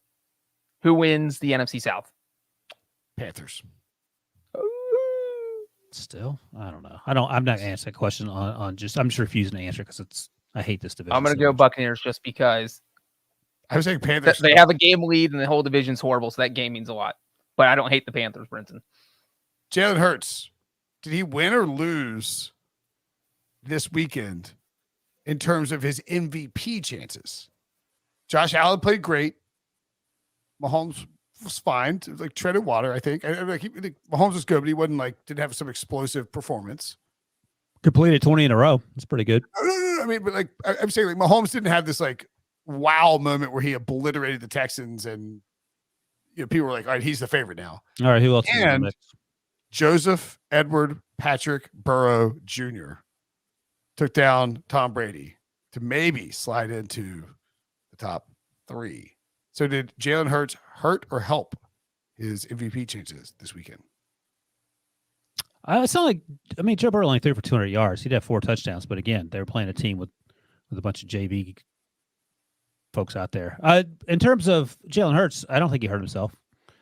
Who wins the NFC South? Panthers. Still, I don't know. I'm not answering that question on just. I'm just refusing to answer because I hate this division. I'm going to go Buccaneers just because. I was saying Panthers. They have a game lead and the whole division's horrible, so that game means a lot. But I don't hate the Panthers, Brinson. Jalen Hurts, did he win or lose this weekend in terms of his MVP chances? Josh Allen played great. Mahomes was fine, like treaded water. I think. Mahomes was good, but he wasn't didn't have some explosive performance. Completed 20 in a row. That's pretty good. No. I mean, but I'm saying, Mahomes didn't have this wow moment where he obliterated the Texans, and people were like, "All right, he's the favorite now." All right, who else? Is in the mix? Joseph, Edward, Patrick, Burrow Jr. took down Tom Brady to maybe slide into the top 3. So did Jalen Hurts hurt or help his MVP chances this weekend? It's not like, Joe Burrow only threw for 200 yards. He'd have 4 touchdowns, but again, they were playing a team with a bunch of JV folks out there. In terms of Jalen Hurts, I don't think he hurt himself.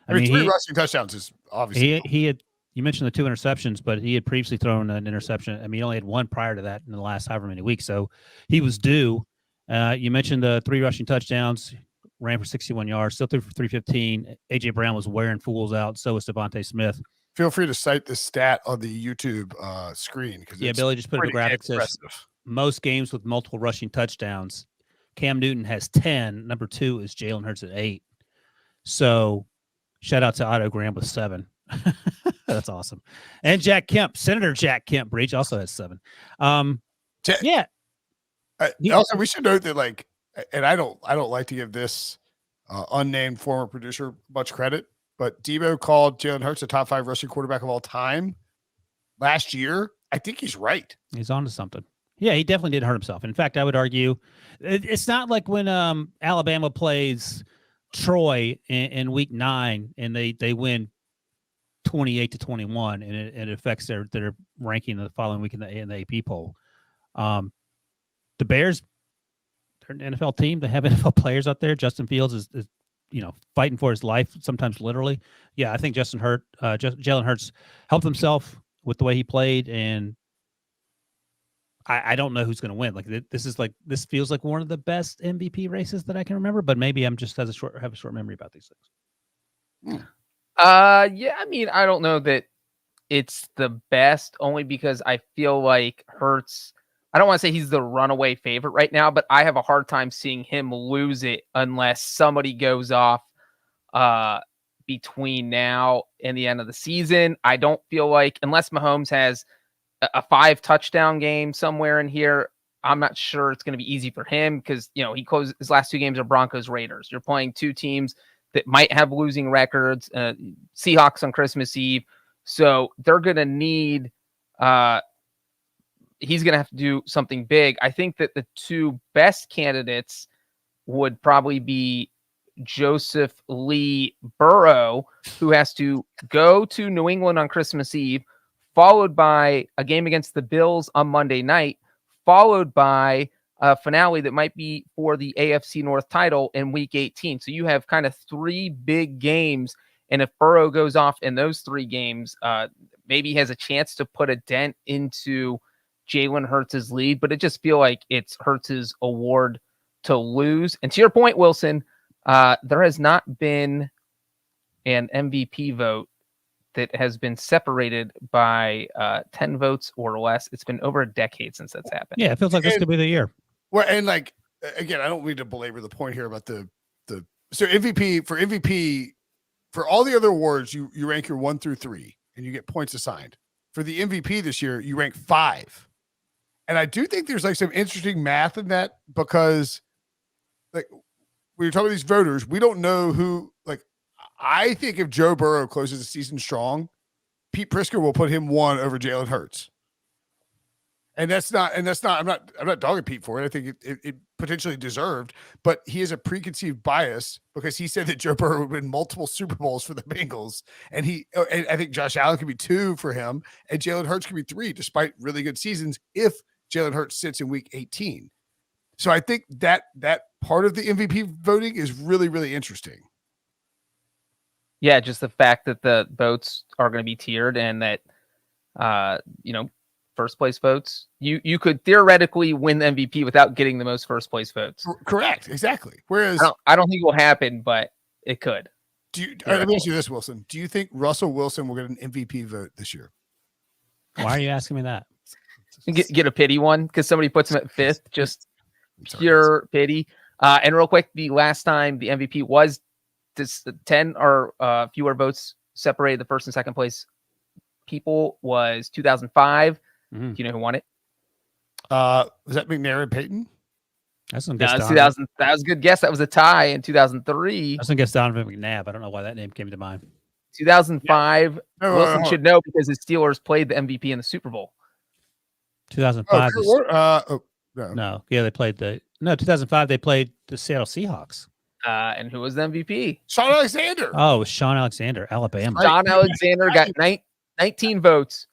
I mean 3 rushing touchdowns is obviously. He had. You mentioned the 2 interceptions, but he had previously thrown an interception. He only had 1 prior to that in the last however many weeks, so he was due. You mentioned the 3 rushing touchdowns, ran for 61 yards, still threw for 315. A.J. Brown was wearing fools out. So was Devontae Smith. Feel free to cite this stat on the YouTube screen. Billy just put it in the graphic. Says most games with multiple rushing touchdowns. Cam Newton has 10. Number 2 is Jalen Hurts at 8. So shout out to Otto Graham with 7. That's awesome. And Jack Kemp, Senator Jack Kemp Breech also has 7. Yeah. Also, we should note that and I don't like to give this unnamed former producer much credit, but Debo called Jalen Hurts a top 5 rushing quarterback of all time last year. I think he's right. He's on to something. Yeah, he definitely did hurt himself. In fact, I would argue it's not like when Alabama plays Troy in week 9 and they win 28-21 and it affects their ranking the following week in the AP poll. The Bears, they're an NFL team. They have NFL players out there. Justin Fields is fighting for his life, sometimes literally. Yeah, I think Jalen Hurts helped himself with the way he played, and I don't know who's going to win. Like this feels like one of the best MVP races that I can remember, but maybe I'm just have a short memory about these things. Yeah, I mean, I don't know that it's the best, only because I feel like Hurts, I don't want to say he's the runaway favorite right now, but I have a hard time seeing him lose it unless somebody goes off between now and the end of the season. I don't feel like, unless Mahomes has a 5 touchdown game somewhere in here, I'm not sure it's going to be easy for him because, he closed his last 2 games are Broncos Raiders. You're playing 2 teams that might have losing records, Seahawks on Christmas Eve. So they're going to need, he's going to have to do something big. I think that the 2 best candidates would probably be Joseph Lee Burrow, who has to go to New England on Christmas Eve, followed by a game against the Bills on Monday night, followed by a finale that might be for the AFC North title in week 18. So you have kind of 3 big games. And if Burrow goes off in those 3 games, maybe he has a chance to put a dent into Jalen Hurts' lead. But it just feel like it's Hurts' award to lose. And to your point, Wilson, there has not been an MVP vote that has been separated by 10 votes or less. It's been over a decade since that's happened. Yeah, it feels like this could be the year. Well, and like, again, I don't need to belabor the point here about the so MVP for all the other awards, you rank your 1 through 3 and you get points assigned. For the MVP this year, you rank 5. And I do think there's like some interesting math in that, because like when you're talking about these voters, we don't know who, like, I think if Joe Burrow closes the season strong, Pete Prisker will put him 1 over Jalen Hurts. And that's not, I'm not dogging Pete for it. I think it potentially deserved, but he has a preconceived bias because he said that Joe Burrow would win multiple Super Bowls for the Bengals. And I think Josh Allen could be 2 for him and Jalen Hurts could be 3, despite really good seasons, if Jalen Hurts sits in week 18. So I think that part of the MVP voting is really, really interesting. Yeah, just the fact that the votes are going to be tiered and that, first place votes, you could theoretically win the MVP without getting the most first place votes. Correct. Exactly. Whereas I don't think it will happen, but it could. Let me ask you this, Wilson. Do you think Russell Wilson will get an MVP vote this year? Why are you asking me that? Get a pity one because somebody puts him at 5th, just pure pity. And real quick, the last time the MVP was 10 or fewer votes separated the first and second place people was 2005. Mm-hmm. Do you know who won it? Was that McNair and Peyton? That's some No, 2000. That was a good guess. That was a tie in 2003. That's some guess Donovan McNabb. I don't know why that name came to mind. 2005. Yeah. Wilson should know because his Steelers played the MVP in the Super Bowl. 2005. No. Yeah, they played 2005. They played the Seattle Seahawks. And who was the MVP? Sean Alexander. Oh, it was Sean Alexander, Alabama. Sean Alexander got 19 votes,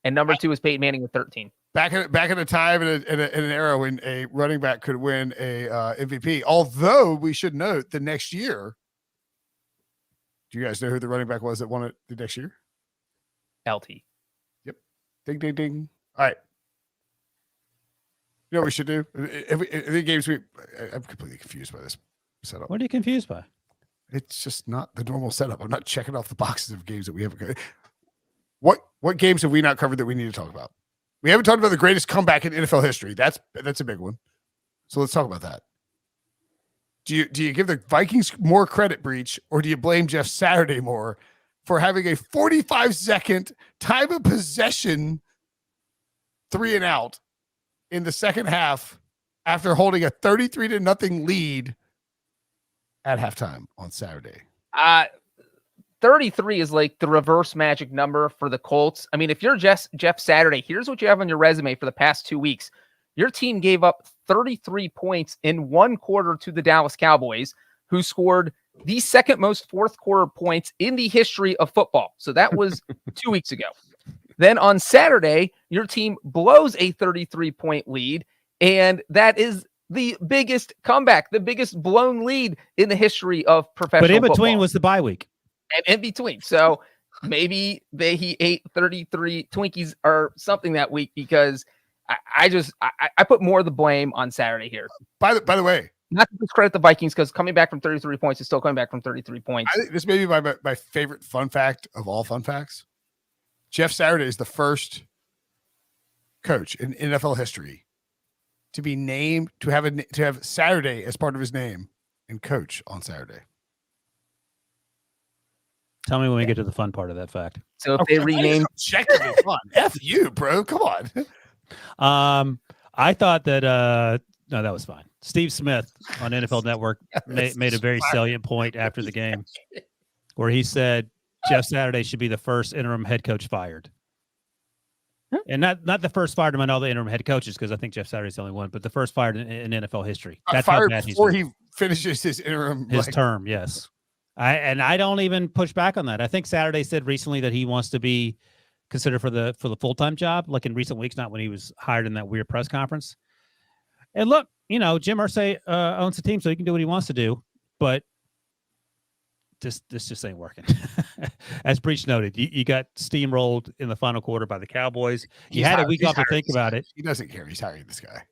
and number 2 was Peyton Manning with 13. Back in a time in an era when a running back could win a MVP. Although we should note the next year. Do you guys know who the running back was that won it the next year? LT. Yep. Ding, ding, ding. All right. You know what we should do? Every games I'm completely confused by this setup. What are you confused by? It's just not the normal setup. I'm not checking off the boxes of games that we haven't. What games have we not covered that we need to talk about? We haven't talked about the greatest comeback in NFL history. That's a big one. So let's talk about that. Do you give the Vikings more credit, Breech, or do you blame Jeff Saturday more for having a 45-second time of possession 3 and out in the second half after holding a 33-0 lead at halftime on Saturday? 33 is like the reverse magic number for the Colts. I mean, if you're Jeff Saturday, here's what you have on your resume for the past 2 weeks. Your team gave up 33 points in one quarter to the Dallas Cowboys, who scored the second most fourth quarter points in the history of football. So that was 2 weeks ago. Then on Saturday, your team blows a 33-point lead, and that is the biggest comeback, the biggest blown lead in the history of professional football. But in between was the bye week. And in between. So maybe he ate 33 Twinkies or something that week, because I put more of the blame on Saturday here. By the way, not to discredit the Vikings, because coming back from 33 points is still coming back from 33 points. I think this may be my favorite fun fact of all fun facts. Jeff Saturday is the first coach in NFL history to be named to have Saturday as part of his name and coach on Saturday. Tell me when we get to the fun part of that fact. So if they rename objectively fun, F you, bro. Come on. I thought that no, that was fine. Steve Smith on NFL Network made a very salient point after the game, where he said Jeff Saturday should be the first interim head coach fired. And not the first fired among all the interim head coaches, because I think Jeff Saturday's the only one, but the first fired in NFL history. That's fired how bad before he finishes his interim term. Yes, I don't even push back on that. I think Saturday said recently that he wants to be considered for the full-time job, like in recent weeks, not when he was hired in that weird press conference. And look, Jim Irsay owns the team, so he can do what he wants to do, but this just ain't working. As Breech noted, you got steamrolled in the final quarter by the Cowboys. You had a week off to think about it. He doesn't care. He's hiring this guy.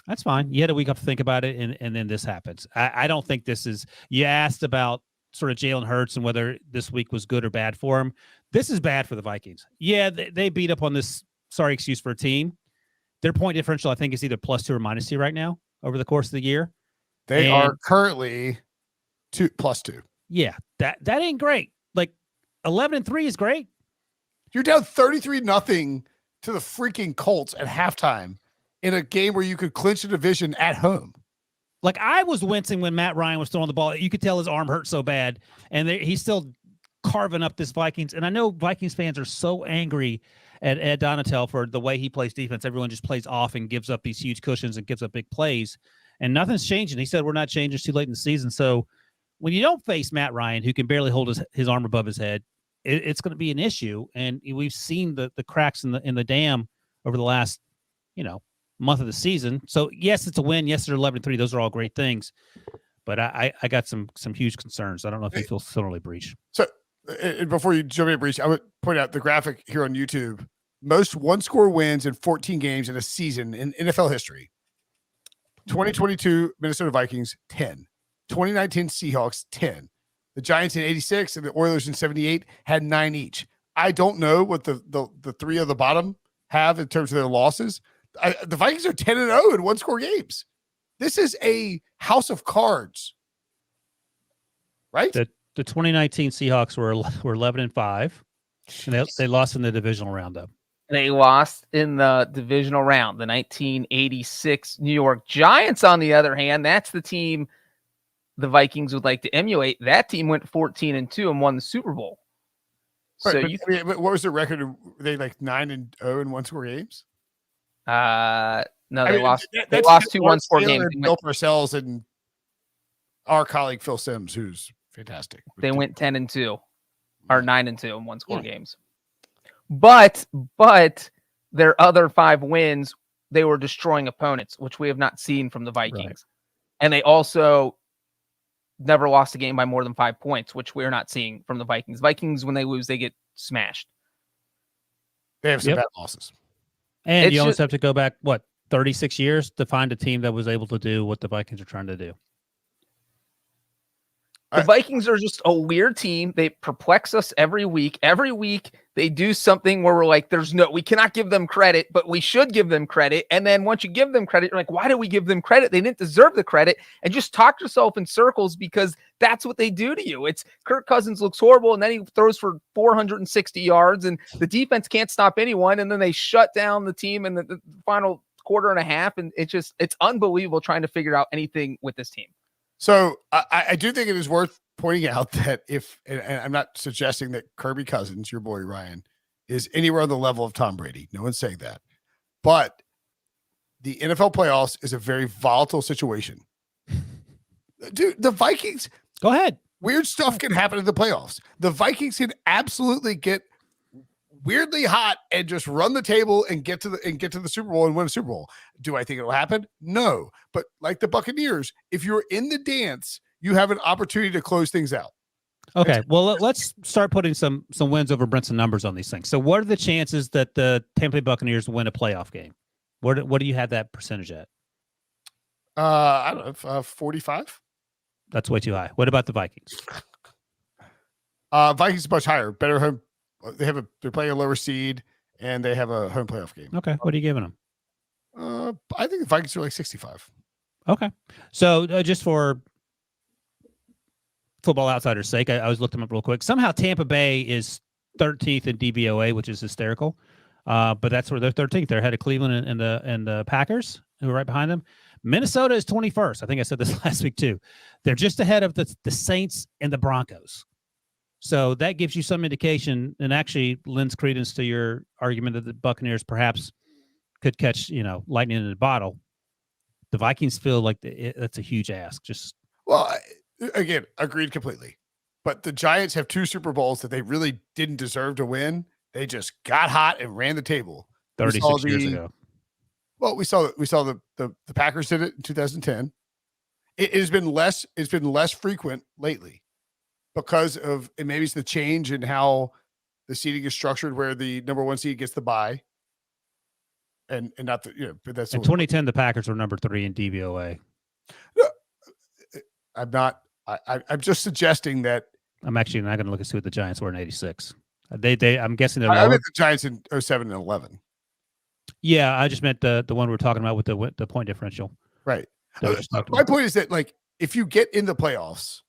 That's fine. You had a week off to think about it, and then this happens. I don't think this is – you asked about sort of Jalen Hurts and whether this week was good or bad for him. This is bad for the Vikings. Yeah, they beat up on this sorry excuse for a team. Their point differential, I think, is either +2 or -2 right now over the course of the year. They are currently +2. Yeah, that ain't great. Like 11-3 is great. You're down 33-0 to the freaking Colts at halftime in a game where you could clinch a division at home. Like, I was wincing when Matt Ryan was throwing the ball. You could tell his arm hurt so bad, and he's still carving up this Vikings. And I know Vikings fans are so angry at Ed Donatel for the way he plays defense. Everyone just plays off and gives up these huge cushions and gives up big plays, and nothing's changing. He said, we're not changing. It's too late in the season. So when you don't face Matt Ryan, who can barely hold his arm above his head, it's going to be an issue. And we've seen the cracks in the dam over the last, month of the season. So yes, it's a win. Yes, they're 11-3. Those are all great things. But I got some huge concerns. I don't know if you feel similarly, Breech. So before you jump in, Breech, I would point out the graphic here on YouTube. Most one-score wins in 14 games in a season in NFL history. 2022 Minnesota Vikings, 10. 2019 Seahawks, 10. The Giants in 86 and the Oilers in 78 had 9 each. I don't know what the three of the bottom have in terms of their losses. The Vikings are 10-0 in one-score games. This is a house of cards, right? The 2019 Seahawks were 11-5, and they lost in the divisional roundup. They lost in the divisional round. The 1986 New York Giants, on the other hand, that's the team the Vikings would like to emulate. That team went 14-2 and won the Super Bowl. Right, so but what was the record? Were they like 9-0 in one-score games? No, they lost. They lost 2 one-score games. Bill Parcells and our colleague Phil Simms, who's fantastic. They went 10-2 or 9-2 in one-score games. But their other 5 wins, they were destroying opponents, which we have not seen from the Vikings. Right. And they also never lost a game by more than 5 points, which we're not seeing from the Vikings. Vikings, when they lose, they get smashed. They have some bad losses. And you almost have to go back, 36 years to find a team that was able to do what the Vikings are trying to do. The Vikings are just a weird team. They perplex us every week. Every week they do something where we're like, we cannot give them credit, but we should give them credit. And then once you give them credit, you're like, why do we give them credit? They didn't deserve the credit. And just talk yourself in circles, because that's what they do to you. It's Kirk Cousins looks horrible, and then he throws for 460 yards, and the defense can't stop anyone. And then they shut down the team in the final quarter and a half. And it's unbelievable trying to figure out anything with this team. So I do think it is worth pointing out that and I'm not suggesting that Kirby Cousins, your boy Ryan, is anywhere on the level of Tom Brady. No one's saying that. But the NFL playoffs is a very volatile situation. Dude, the Vikings. Go ahead. Weird stuff can happen in the playoffs. The Vikings can absolutely get weirdly hot and just run the table and get to the Super Bowl and win a Super Bowl. Do I think it'll happen? No. But like the Buccaneers, if you're in the dance, you have an opportunity to close things out. Okay. Well, let's start putting some wins over Brinson numbers on these things. So what are the chances that the Tampa Bay Buccaneers win a playoff game? What do you have that percentage at? I don't know, 45. That's way too high. What about the Vikings? Vikings is much higher. Better home. They're playing a lower seed and they have a home playoff game. Okay. What are you giving them? I think the Vikings are like 65. Okay. So just for Football Outsider's sake, I was looking them up real quick. Somehow Tampa Bay is 13th in DVOA, which is hysterical. But that's where they're 13th. They're ahead of Cleveland and the Packers, who are right behind them. Minnesota is 21st. I think I said this last week too. They're just ahead of the Saints and the Broncos. So that gives you some indication and actually lends credence to your argument that the Buccaneers perhaps could catch, lightning in a bottle. The Vikings feel like that's a huge ask. Again, agreed completely. But the Giants have 2 Super Bowls that they really didn't deserve to win. They just got hot and ran the table. 36 years ago. Well, we saw the Packers did it in 2010. It has been less. It's been less frequent lately because of, and maybe it's the change in how the seeding is structured, where the number 1 seed gets the bye, and not the But that's in 2010. The Packers were number 3 in DVOA. I'm not. I'm just suggesting that. I'm actually not going to look and see what the Giants were in '86. I'm guessing they're. I meant the Giants in 07 and 11. Yeah, I just meant the one we're talking about with the point differential. Right. My point is that, like, if you get in the playoffs,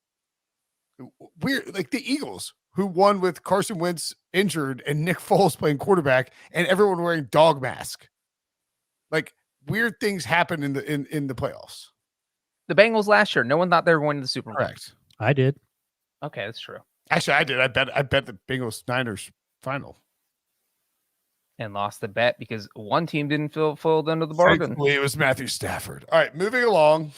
we're like the Eagles, who won with Carson Wentz injured and Nick Foles playing quarterback and everyone wearing dog mask. Like, weird things happen in the playoffs. The Bengals last year, no one thought they were winning the Super Bowl. Correct. I did. Okay, that's true. Actually, I did. I bet the Bengals Niners final. And lost the bet because one team didn't feel foiled under the bargain. Thankfully, it was Matthew Stafford. All right, moving along.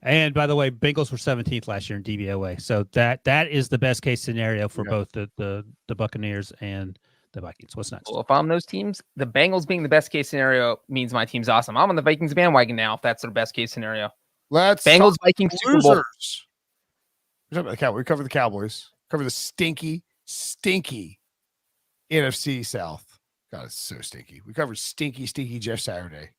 And by the way, Bengals were 17th last year in DVOA. So that is the best case scenario for both the Buccaneers and the Vikings. What's next? Well, if I'm those teams, the Bengals being the best case scenario means my team's awesome. I'm on the Vikings bandwagon now if that's their best case scenario. Let's Bengals Vikings Super Bowl. We're talking about the Cowboys. We cover the Cowboys. Cover the stinky NFC South. God, it's so stinky. We covered stinky Jeff Saturday.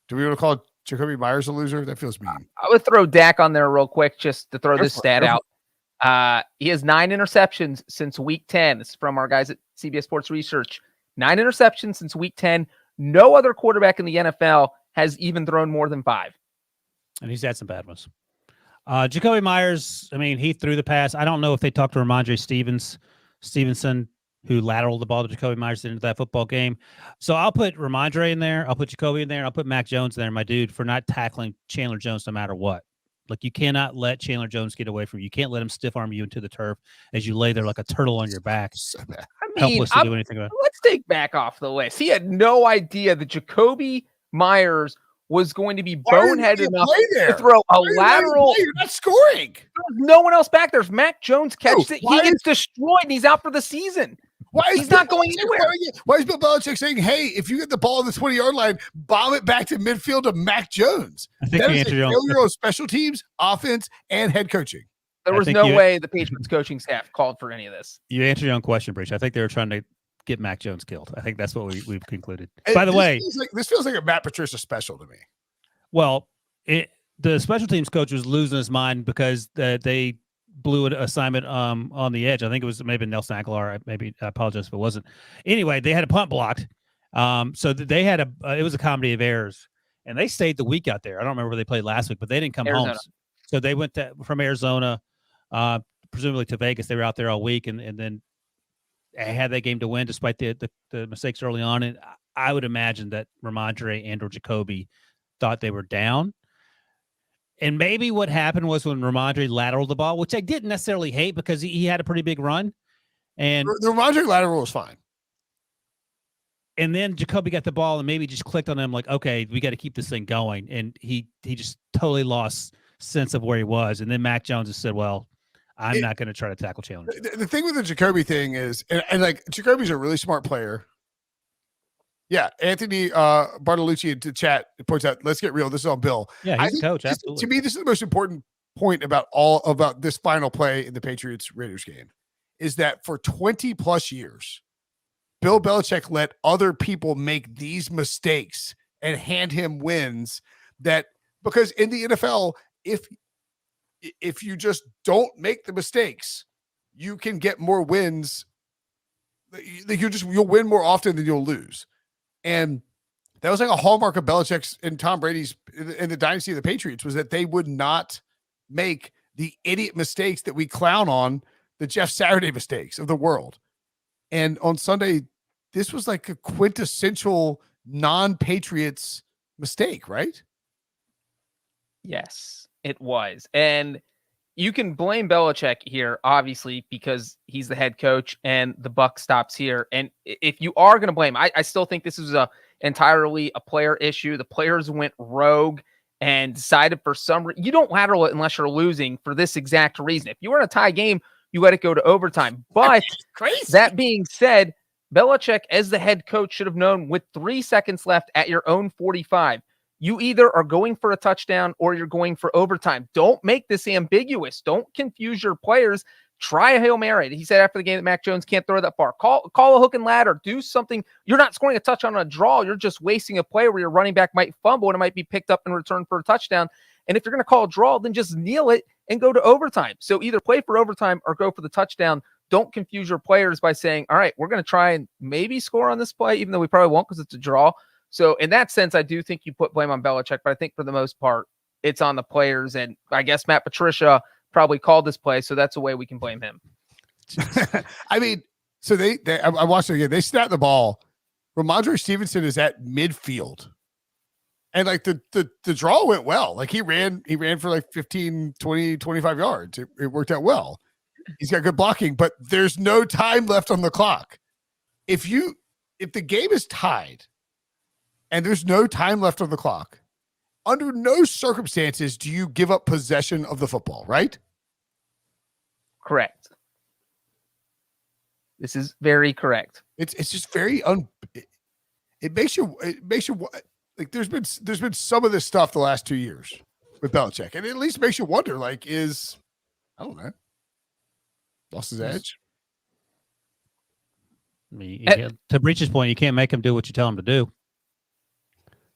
Do we want to call Jacoby Myers a loser? That feels mean. I would throw Dak on there real quick just to throw this stat out. He has 9 interceptions since week 10. This is from our guys at CBS Sports Research. 9 interceptions since week 10. No other quarterback in the NFL has even thrown more than 5. And he's had some bad ones. Jacoby Myers, I mean, he threw the pass. I don't know if they talked to Ramondre Stevenson, who lateraled the ball to Jacoby Myers into that football game. So I'll put Ramondre in there. I'll put Jacoby in there. And I'll put Mac Jones in there, my dude, for not tackling Chandler Jones no matter what. Like, you cannot let Chandler Jones get away from you. You can't let him stiff arm you into the turf as you lay there like a turtle on your back. Helpless to do anything about it. Let's take back off the list. He had no idea that Jacoby Myers was going to be boneheaded enough to throw a lateral. You're not scoring. There's no one else back there. If Mac Jones catches it, he gets destroyed and he's out for the season. He's not going anywhere. Why is Bill Belichick saying, hey, if you get the ball on the 20-yard line, bomb it back to midfield to Mac Jones? I think that is a failure of special teams, offense, and head coaching. There was no way the Patriots coaching staff called for any of this. You answered your own question, Breech. I think they were trying to get Mac Jones killed. I think that's what we've concluded. By the way, this feels like a Matt Patricia special to me. Well, the special teams coach was losing his mind because they blew an assignment on the edge. I think it was maybe Nelson Aguilar. Maybe I apologize if it wasn't. Anyway, they had a punt blocked. So they had it was a comedy of errors, and they stayed the week out there. I don't remember where they played last week, but they didn't come home. So they went from Arizona, presumably to Vegas. They were out there all week, and then had that game to win despite the mistakes early on. And I would imagine that Ramondre and or Jacoby thought they were down. And maybe what happened was when Ramondre lateraled the ball, which I didn't necessarily hate because he had a pretty big run. And The Ramondre lateral was fine. And then Jacoby got the ball and maybe just clicked on him like, okay, we got to keep this thing going. And he just totally lost sense of where he was. And then Mac Jones just said, well, I'm not going to try to tackle challenge. The thing with the Jacoby thing is, and like Jacoby's a really smart player. Yeah, Anthony Bartolucci to chat points out, let's get real. This is on Bill. Yeah, he's a coach. Absolutely. To me, this is the most important point about this final play in the Patriots Raiders game is that for 20 plus years, Bill Belichick let other people make these mistakes and hand him wins because in the NFL, if you just don't make the mistakes, you can get more wins. You'll win more often than you'll lose. And that was like a hallmark of Belichick's and Tom Brady's in the dynasty of the Patriots was that they would not make the idiot mistakes that we clown on, the Jeff Saturday mistakes of the world. And on Sunday, this was like a quintessential non-Patriots mistake, right? Yes, it was. And you can blame Belichick here, obviously, because he's the head coach and the buck stops here. And if you are going to blame, I still think this is entirely a player issue. The players went rogue and decided for some reason. You don't lateral it unless you're losing for this exact reason. If you were in a tie game, you let it go to overtime. But that being said, Belichick, as the head coach, should have known with 3 seconds left at your own 45, you either are going for a touchdown or you're going for overtime. Don't make this ambiguous. Don't confuse your players. Try a Hail Mary. He said after the game that Mac Jones can't throw that far. Call a hook and ladder. Do something. You're not scoring a touchdown on a draw. You're just wasting a play where your running back might fumble and it might be picked up and returned for a touchdown. And if you're going to call a draw, then just kneel it and go to overtime. So either play for overtime or go for the touchdown. Don't confuse your players by saying, all right, we're going to try and maybe score on this play, even though we probably won't because it's a draw. So in that sense, I do think you put blame on Belichick, but I think for the most part, it's on the players. And I guess Matt Patricia probably called this play, so that's a way we can blame him. I mean, so I watched it again. They snapped the ball. Ramondre Stevenson is at midfield. And like the draw went well. Like he ran for like 15, 20, 25 yards. It worked out well. He's got good blocking, but there's no time left on the clock. If the game is tied and there's no time left on the clock, under no circumstances do you give up possession of the football, right? Correct. This is very correct. It's just very it makes you like there's been some of this stuff the last 2 years with Belichick, and it at least makes you wonder, like, I don't know, lost his edge. I mean, to Breech's point, you can't make him do what you tell him to do.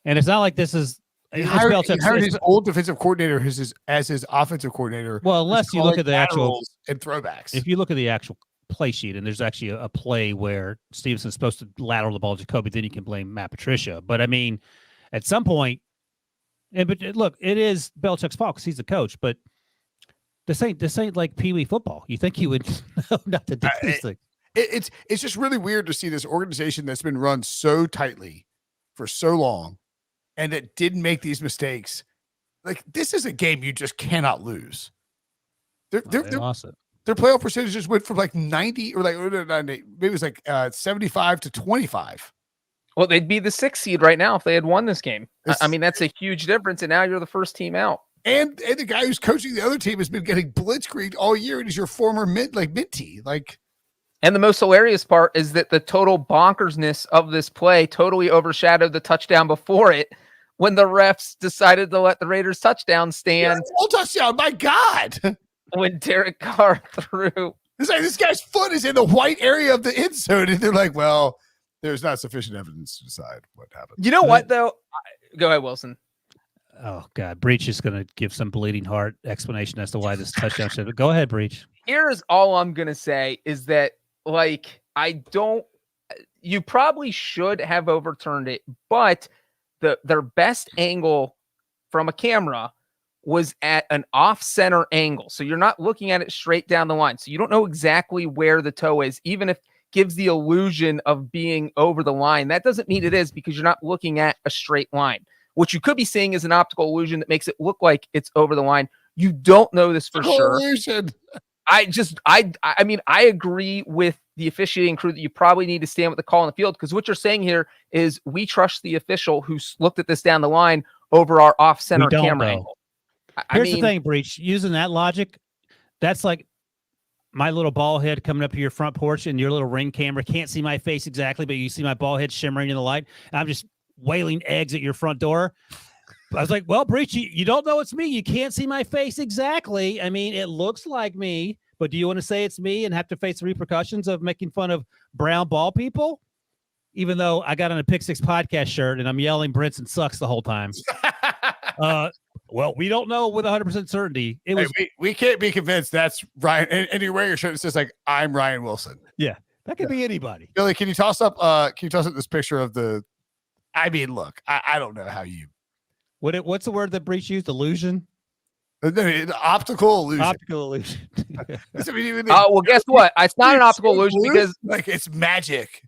And it's not like this is he hired his old defensive coordinator as his offensive coordinator. Well, unless you look at the actual and throwbacks. If you look at the actual play sheet, and there's actually a play where Stevenson's supposed to lateral the ball to Jacoby, then you can blame Matt Patricia. But I mean, at some point, but look, it is Belichick's fault because he's the coach. But this ain't like Pee Wee football. You think he would know not to do these things? It's just really weird to see this organization that's been run so tightly for so long, and that didn't make these mistakes. Like, this is a game you just cannot lose. They lost it. Their playoff percentages went from like 90 or like maybe it was like 75 to 25. Well, they'd be the 6th seed right now if they had won this game. I mean, that's a huge difference, and now you're the first team out. And the guy who's coaching the other team has been getting blitzkrieged all year, and he's your former Minty. Like, and the most hilarious part is that the total bonkersness of this play totally overshadowed the touchdown before it when the refs decided to let the Raiders touchdown stand. Full touchdown, my God. When Derek Carr threw. It's like this guy's foot is in the white area of the end zone, and they're like, well, there's not sufficient evidence to decide what happened. You know what, though? Go ahead, Wilson. Oh, God. Breech is going to give some bleeding heart explanation as to why this touchdown should. Go ahead, Breech. Here's all I'm going to say is that, like, you probably should have overturned it, but their best angle from a camera was at an off-center angle. So you're not looking at it straight down the line. So you don't know exactly where the toe is, even if it gives the illusion of being over the line. That doesn't mean it is because you're not looking at a straight line. What you could be seeing is an optical illusion that makes it look like it's over the line. You don't know this for sure. Illusion. I mean, I agree with the officiating crew that you probably need to stand with the call on the field, because what you're saying here is we trust the official who's looked at this down the line over our off-center camera angle. Here's the thing, Breech. Using that logic, that's like my little ball head coming up to your front porch and your little ring camera can't see my face exactly, but you see my ball head shimmering in the light. I'm just wailing eggs at your front door. I was like, well, Breech, you don't know it's me. You can't see my face exactly. I mean, it looks like me, but do you want to say it's me and have to face the repercussions of making fun of brown ball people? Even though I got on a Pick Six podcast shirt and I'm yelling Brinson sucks the whole time. Well, we don't know with 100% certainty. It was. We can't be convinced that's Ryan. And you're wearing your shirt that says like, I'm Ryan Wilson. Yeah, that could be anybody. Billy, can you toss up this picture of the, I mean, look, I don't know how you. What's the word that Breech used? Illusion? Optical illusion. Optical illusion. Well, guess what? It's not an optical illusion because like it's magic.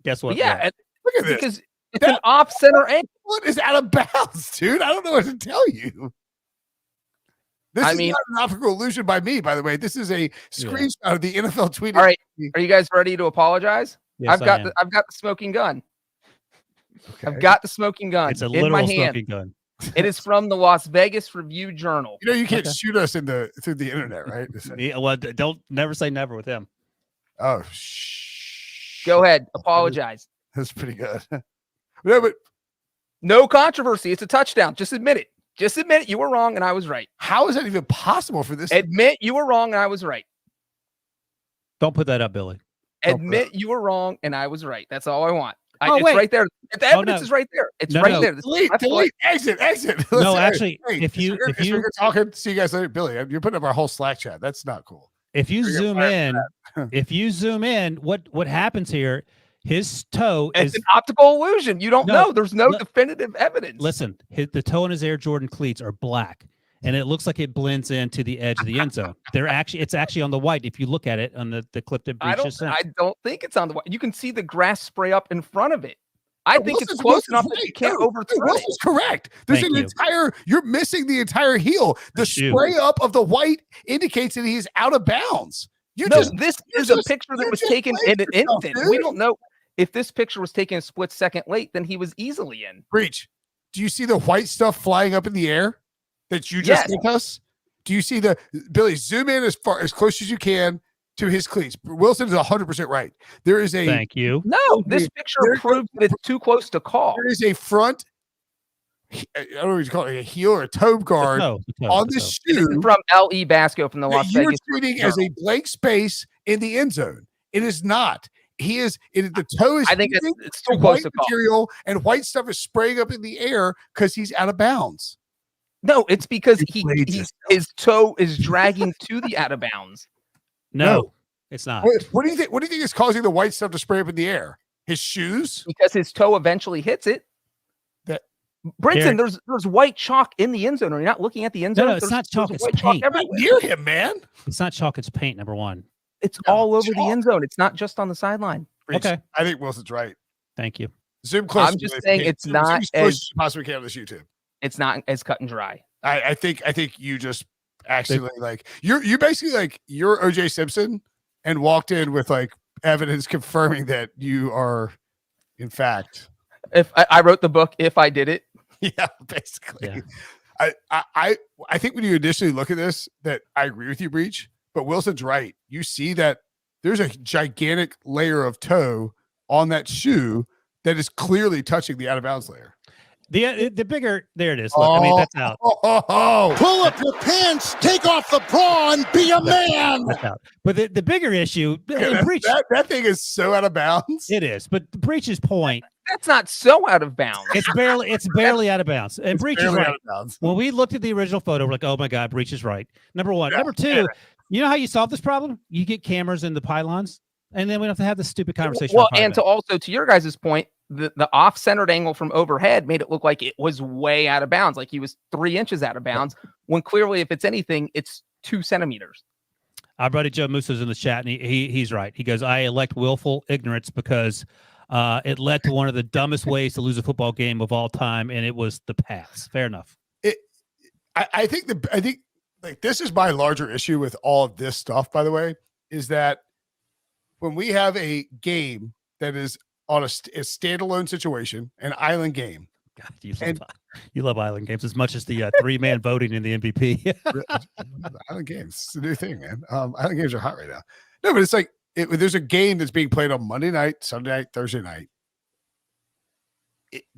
Guess what? Yeah. Look at this. Because it's an off-center angle. What is out of bounds, dude? I don't know what to tell you. This is not an optical illusion by me, by the way. This is a screenshot of the NFL tweet. All right. Are you guys ready to apologize? Yes, I've got the smoking gun. Okay. I've got the smoking gun. It's a in my hand. Smoking gun. It is from the Las Vegas Review-Journal. You know, you can't shoot us through the internet, right? Yeah, well, don't never say never with him. Oh, go ahead. Apologize. That's pretty good. Yeah, but no controversy. It's a touchdown. Just admit it. Just admit it. You were wrong and I was right. How is that even possible for this? Admit you were wrong and I was right. Don't put that up, Billy. Admit you were wrong and I was right. That's all I want. It's right there. The evidence is right there. It's right there. Delete, exit. No, actually, if you talking, see you guys later, Billy. You're putting up our whole Slack chat. That's not cool. If you zoom in, what happens here? His toe is an optical illusion. You don't know. There's no definitive evidence. Listen, the toe in his Air Jordan cleats are black, and it looks like it blends into the edge of the end zone. It's actually on the white. If you look at it on the clip that Breech just sent. I don't think it's on the white. You can see the grass spray up in front of it. I think it's close enough that you can't overthrow it. Wilson's correct. There's you're missing the entire heel. The spray up of the white indicates that he's out of bounds. This is a picture that was taken in an instant. We don't know if this picture was taken a split second late, then he was easily in. Breech, do you see the white stuff flying up in the air that you just sent us? Do you see Billy, zoom in as close as you can to his cleats. Wilson is 100% right. There is a thank you. No, this picture proves that it's too close to call. There is a front, I don't know what you call it, a heel or a toe guard on the shoe from L.E. Basco from the Las you're Vegas. treating as a blank space in the end zone. It is not. The toe is. I think it's too close to material, and white stuff is spraying up in the air because he's out of bounds. No, it's because his toe is dragging to the out of bounds. No, it's not. What do you think? What do you think is causing the white stuff to spray up in the air? His shoes? Because his toe eventually hits it. Brinson, there's white chalk in the end zone. Are you not looking at the end zone? No, it's not chalk. It's paint. Near him, man. It's not chalk. It's paint. Number one. It's all over the end zone. It's not just on the sideline. Okay. I think Wilson's right. Thank you. Zoom close. I'm just saying it's not as possibly can on this YouTube. It's not as cut and dry. I think you just actually you're basically you're OJ Simpson and walked in with evidence confirming that you are in fact. If I wrote the book, If I Did It. Yeah, basically. Yeah. I think when you initially look at this, that I agree with you, Breech, but Wilson's right. You see that there's a gigantic layer of toe on that shoe that is clearly touching the out of bounds layer. The bigger, there it is. Look, I mean, that's out. Pull up your pants, take off the bra, and be a man. That's out. But the bigger issue, Breech, that thing is so out of bounds. It is. But Breech's point. That's not so out of bounds. It's barely out of bounds. And Breech is right. When we looked at the original photo, we're like, oh my God, Breech is right. Number one. Number two, you know how you solve this problem? You get cameras in the pylons, and then we don't have to have this stupid conversation. Well, and to your guys' point, the off-centered angle from overhead made it look like it was way out of bounds, like he was 3 inches out of bounds, when clearly, if it's anything, it's 2 centimeters. Our buddy Joe Musa's in the chat, and he's right. He goes, I elect willful ignorance because It led to one of the dumbest ways to lose a football game of all time, and it was the pass. Fair enough. I think like this is my larger issue with all of this stuff, by the way, is that when we have a game that is on a standalone situation, an island game. God, you love island games as much as the 3-man voting in the MVP. Island games, it's a new thing, man. Island games are hot right now. No, but it's like there's a game that's being played on Monday night, Sunday night, Thursday night.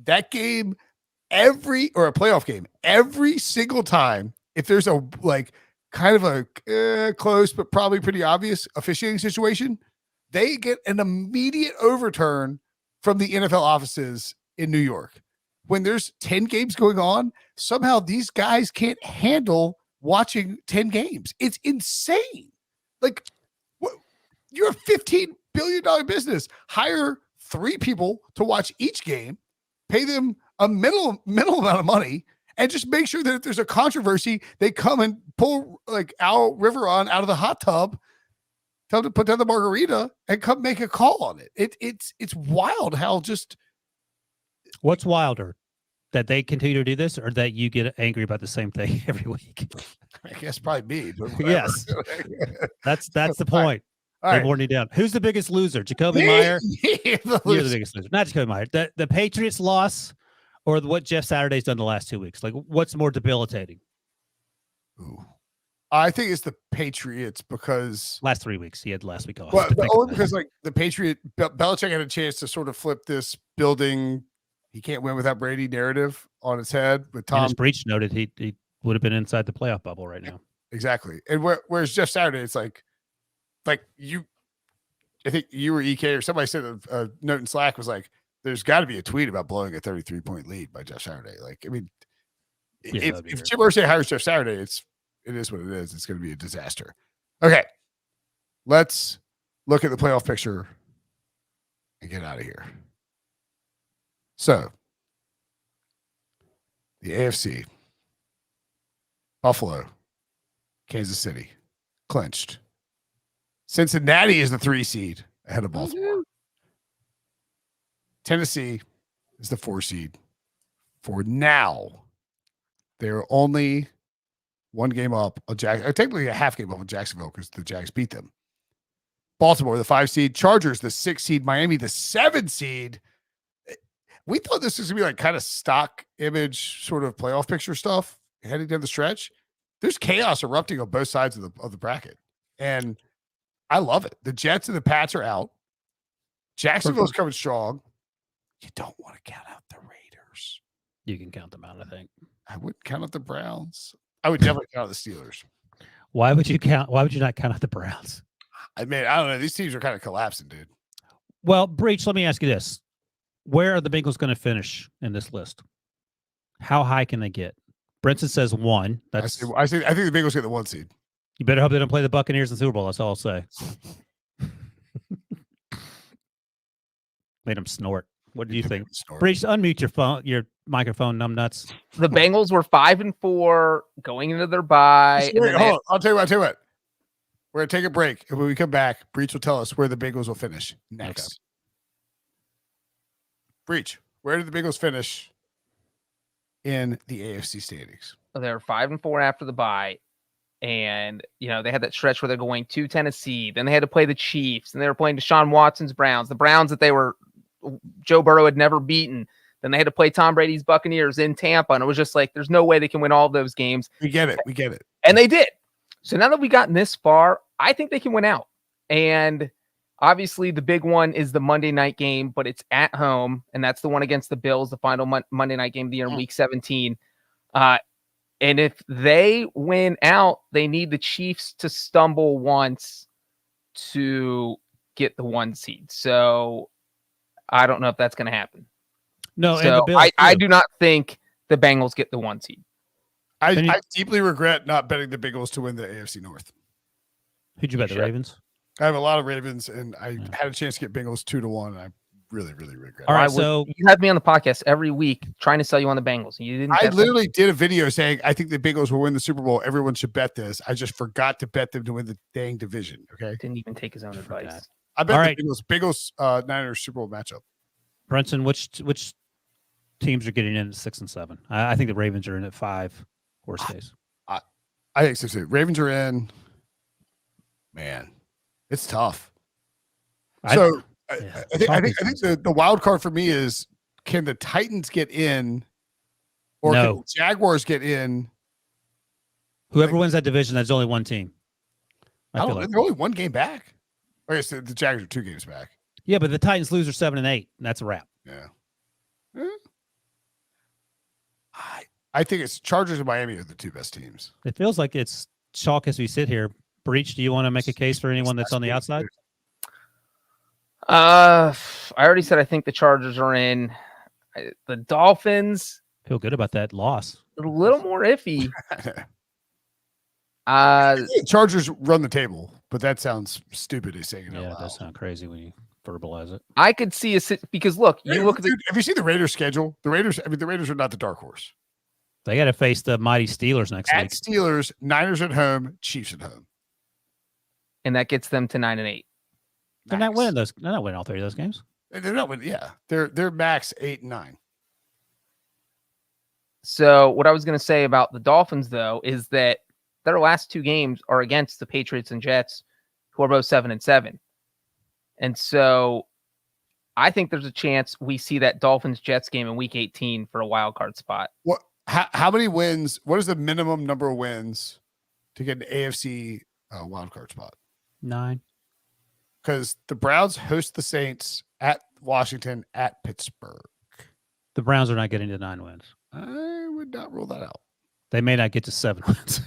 That game, or a playoff game, every single time, if there's a like kind of a close but probably pretty obvious officiating situation, they get an immediate overturn from the NFL offices in New York. When there's 10 games going on, somehow these guys can't handle watching 10 games. It's insane. Like, you're a $15 billion business. Hire 3 people to watch each game, pay them a minimal amount of money, and just make sure that if there's a controversy, they come and pull like Al Riveron out of the hot tub, tell them to put down the margarita, and come make a call on it. It's wild how just. What's wilder, that they continue to do this, or that you get angry about the same thing every week? I guess probably me. But yes, that's the point. All right. Worn you down. Who's the biggest loser? Jacoby Meyer? You're the biggest loser. Not Jacoby Meyer. The Patriots loss, or what Jeff Saturday's done the last 2 weeks? Like, what's more debilitating? Ooh. I think it's the Patriots because last 3 weeks he had last week off. Well, only because like the Belichick had a chance to sort of flip this building. He can't win without Brady narrative on its head. With Tom, as Breech noted, he would have been inside the playoff bubble right now. Exactly. And whereas Jeff Saturday, it's like you, I think you or EK or somebody said a note in Slack was like, there's got to be a tweet about blowing a 33-point lead by Jeff Saturday. Like, I mean, if Jim Irsay hires Jeff Saturday, it is what it is. It's going to be a disaster. Okay. Let's look at the playoff picture and get out of here. So, the AFC, Buffalo, Kansas City, clinched. Cincinnati is the 3 seed ahead of Baltimore. Tennessee is the 4 seed. For now, they're only 1 game up on technically a half game up on Jacksonville because the Jags beat them. Baltimore, the 5 seed. Chargers, the 6 seed. Miami, the 7 seed. We thought this was going to be like kind of stock image sort of playoff picture stuff heading down the stretch. There's chaos erupting on both sides of the bracket. And I love it. The Jets and the Pats are out. Jacksonville's coming strong. You don't want to count out the Raiders. You can count them out, I think. I wouldn't count out the Browns. I would definitely count out the Steelers. Why would you not count out the Browns? I mean, I don't know. These teams are kind of collapsing, dude. Well, Breech, let me ask you this. Where are the Bengals going to finish in this list? How high can they get? Brinson says 1. I think the Bengals get the 1 seed. You better hope they don't play the Buccaneers in the Super Bowl. That's all I'll say. Made them snort. What do you think? Breech, unmute your microphone, numbnuts. The Bengals were 5-4 going into their bye. Hold on. I'll tell you what. We're going to take a break. And when we come back, Breech will tell us where the Bengals will finish next. Okay. Breech, where did the Bengals finish in the AFC standings? They were 5-4 after the bye. And, they had that stretch where they're going to Tennessee. Then they had to play the Chiefs. And they were playing Deshaun Watson's Browns. The Browns that Joe Burrow had never beaten. Then they had to play Tom Brady's Buccaneers in Tampa. And it was just like, there's no way they can win all of those games. We get it. And they did. So now that we've gotten this far, I think they can win out. And obviously the big one is the Monday night game, but it's at home. And that's the one against the Bills, the final Monday night game of the year in week 17. And if they win out, they need the Chiefs to stumble once to get the 1 seed. So I don't know if that's going to happen. No, so and the Bills I do not think the Bengals get the 1 seed. I deeply regret not betting the Bengals to win the AFC North. Who'd you bet, the Ravens? I have a lot of Ravens, and I had a chance to get Bengals 2-1, and I really, really regret it. All right, so you have me on the podcast every week trying to sell you on the Bengals. You didn't. I literally did a video saying I think the Bengals will win the Super Bowl. Everyone should bet this. I just forgot to bet them to win the dang division. Okay, didn't even take his own advice. I bet the Bengals Niners Super Bowl matchup. Brinson, which teams are getting in at 6 and 7? I think the Ravens are in at 5. Worst case. I think so too. Ravens are in. Man, it's tough. I think the wild card for me is, can the Titans get in, or can the Jaguars get in? Whoever wins that division, that's only one team. I feel like they're only one game back. I guess the Jaguars are 2 games back. Yeah, but the Titans lose are 7 and 8, and that's a wrap. Yeah. I think it's Chargers and Miami are the 2 best teams. It feels like it's chalk as we sit here. Breech, do you want to make a case for anyone that's on the outside? I already said I think the Chargers are in. The Dolphins. Feel good about that loss. A little more iffy. Chargers run the table, but that sounds stupid as saying it out loud. Yeah, it does sound crazy when you verbalize it. I could see because look, you look at have you seen the Raiders schedule? The Raiders are not the dark horse. They got to face the mighty Steelers next week. Steelers, Niners at home, Chiefs at home. And that gets them to 9 and 8. They're not winning those. They're not winning all 3 of those games. They're not winning. Yeah, they're max 8 and 9. So what I was going to say about the Dolphins, though, is that their last 2 games are against the Patriots and Jets, who are both 7 and 7. And so I think there's a chance we see that Dolphins-Jets game in Week 18 for a wild card spot. What? How many wins? What is the minimum number of wins to get an AFC wild card spot? 9. Because the Browns host the Saints at Washington at Pittsburgh. The Browns are not getting to 9 wins. I would not rule that out. They may not get to 7 wins.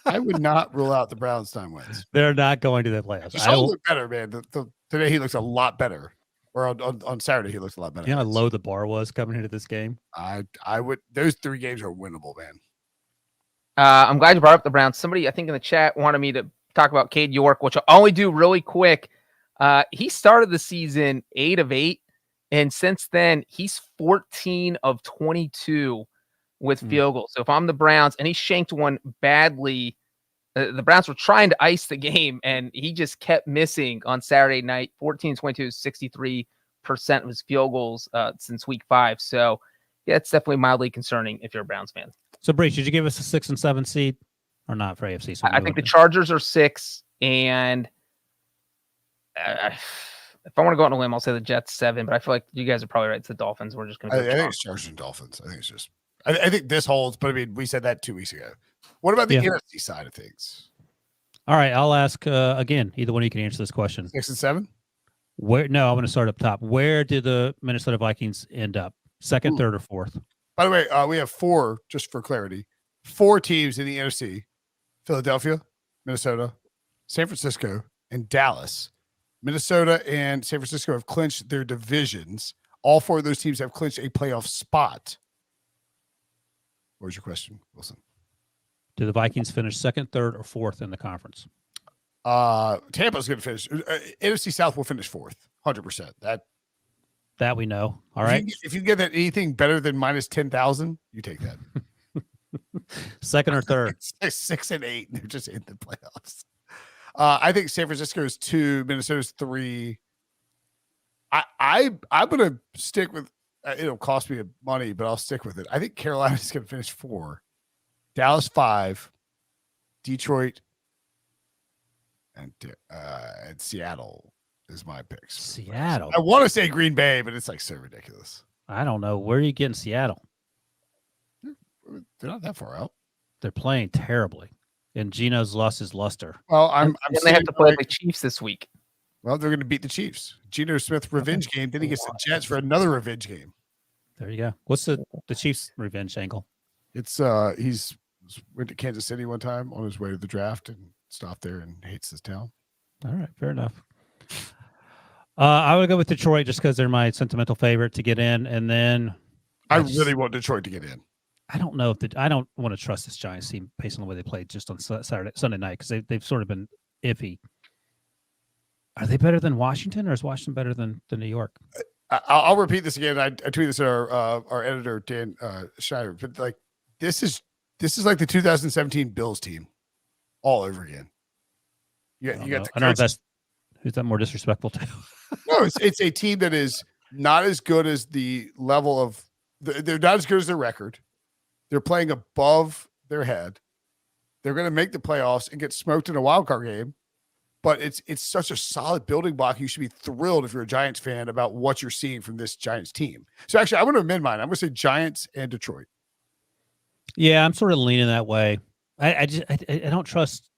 I would not rule out the Browns 9 wins. They're not going to the playoffs. He look better, man. Today he looks a lot better. Or on Saturday he looks a lot better. You know how low the bar was coming into this game? I would. Those 3 games are winnable, man. I'm glad you brought up the Browns. Somebody, I think in the chat, wanted me to talk about Cade York, which I'll only do really quick. He started the season 8 of 8, and since then he's 14 of 22 with field goals. So if I'm the Browns, and he shanked one badly, the Browns were trying to ice the game, and he just kept missing on Saturday night. 14-22, 63% of his field goals since week 5. So yeah, it's definitely mildly concerning if you're a Browns fan. So Breech, did you give us a 6 and 7 seed or not for AFC? So I think the Chargers are 6, and if I want to go on a limb, I'll say the Jets 7. But I feel like you guys are probably right. It's the Dolphins. We're just going to. I think it's Chargers and Dolphins. I think it's just. I think this holds, but I mean, we said that 2 weeks ago. What about the NFC side of things? All right, I'll ask again. Either one of you can answer this question. 6 and 7. Where? No, I'm going to start up top. Where did the Minnesota Vikings end up? 2nd, 3rd, or 4th? By the way, we have 4, just for clarity, 4 teams in the NFC: Philadelphia, Minnesota, San Francisco, and Dallas. Minnesota and San Francisco have clinched their divisions. All 4 of those teams have clinched a playoff spot. Where's your question, Wilson? Do the Vikings finish 2nd, 3rd, or 4th in the conference? Tampa's going to finish. NFC South will finish 4th, 100%. That we know. All right. If you get that anything better than minus 10,000, you take that. 2nd or 3rd? 6 and 8. They're just in the playoffs. I think San Francisco is 2, Minnesota's 3. I'm going to stick with. It'll cost me money, but I'll stick with it. I think Carolina's going to finish 4, Dallas 5, Detroit, and Seattle is my picks. Seattle. I want to say Green Bay, but it's like so ridiculous. I don't know. Where are you getting Seattle? They're not that far out. They're playing terribly, and Geno's lost his luster. Well, and they have to play the Chiefs this week. Well, they're going to beat the Chiefs. Geno Smith revenge game. Then he gets the Jets for another revenge game. There you go. What's the Chiefs revenge angle? It's he's went to Kansas City one time on his way to the draft and stopped there and hates this town. All right, fair enough. I would go with Detroit just because they're my sentimental favorite to get in, and then I really want Detroit to get in. I don't know if I don't want to trust this Giants team based on the way they played just on Sunday night because they've sort of been iffy. Are they better than Washington, or is Washington better than New York? I'll repeat this again. I tweeted this at our editor Dan Schneider, but like this is like the 2017 Bills team all over again. You got I don't know if that's who's that more disrespectful to. No, it's a team that is not as good as the level of they're not as good as their record. They're playing above their head. They're going to make the playoffs and get smoked in a wild card game. But it's such a solid building block. You should be thrilled if you're a Giants fan about what you're seeing from this Giants team. So actually, I'm going to amend mine. I'm going to say Giants and Detroit. Yeah, I'm sort of leaning that way. I don't trust.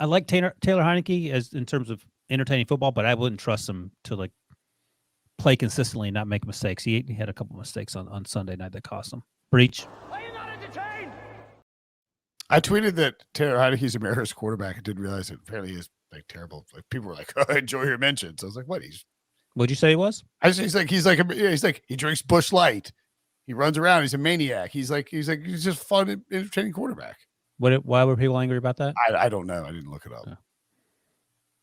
I like Taylor Heineke as in terms of entertaining football, but I wouldn't trust him to like play consistently and not make mistakes. He had a couple mistakes on Sunday night that cost him. Breech. I tweeted that Taylor Heineke's America's quarterback and didn't realize it apparently is like terrible. Like people were like, "Oh, I enjoy your mentions." I was like, "What?" What'd you say he was? He's like he drinks Busch Light. He runs around. He's a maniac. He's just fun, entertaining quarterback. Why were people angry about that? I don't know. I didn't look it up.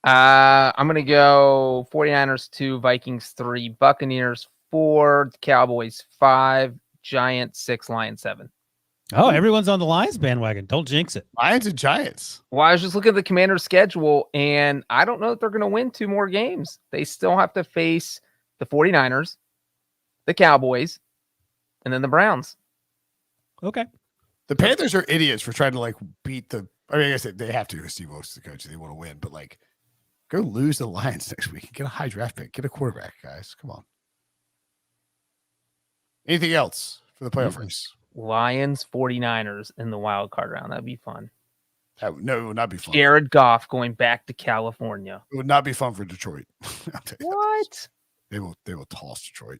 I'm going to go 49ers 2, Vikings 3, Buccaneers 4, Cowboys 5, Giants 6, Lions 7. Oh, everyone's on the Lions bandwagon. Don't jinx it. Lions and Giants. Well, I was just looking at the Commanders' schedule, and I don't know if they're going to win 2 more games. They still have to face the 49ers, the Cowboys, and then the Browns. Okay. The Panthers are idiots for trying to like beat the. I mean, I guess they have to because Steve Wilkes is the coach. They want to win, but like, go lose the Lions next week. Get a high draft pick. Get a quarterback, guys. Come on. Anything else for the playoff race? Lions, 49ers in the wild card round. That'd be fun. No, it would not be fun. Jared Goff going back to California. It would not be fun for Detroit. What? They will toss Detroit.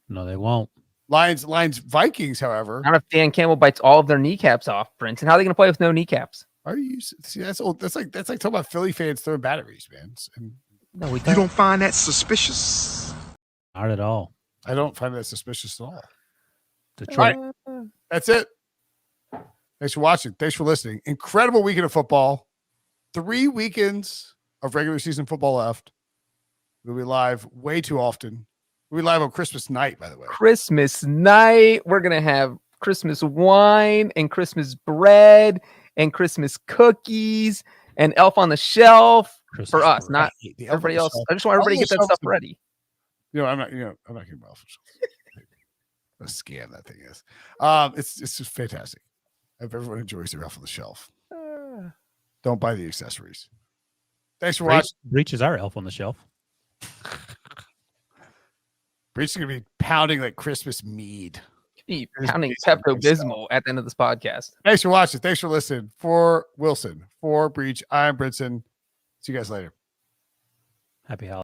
No, they won't. Lions, Vikings, however. Not if Dan Campbell bites all of their kneecaps off, Brinson. How are they going to play with no kneecaps? Are you see that's old? That's like talking about Philly fans throwing batteries, man. And No, we You don't find that suspicious? Not at all. I don't find that suspicious at all. Detroit. That's it. Thanks for watching. Thanks for listening. Incredible weekend of football. 3 weekends of regular season football left. We'll be live way too often. We'll be live on Christmas night, by the way. Christmas night. We're going to have Christmas wine and Christmas bread and Christmas cookies and Elf on the Shelf Christmas for us, bread. not everybody else. I just want everybody to get that stuff ready. I'm not getting Elf. What a scam that thing is. It's just fantastic. I hope everyone enjoys their Elf on the Shelf. Don't buy the accessories. Thanks for watching. Breech is our elf on the shelf. Breech is going to be pounding like Christmas mead. Be pounding Pepto-Bismol at the end of this podcast. Thanks for watching. Thanks for listening. For Wilson, for Breech, I'm Brinson. See you guys later. Happy holidays.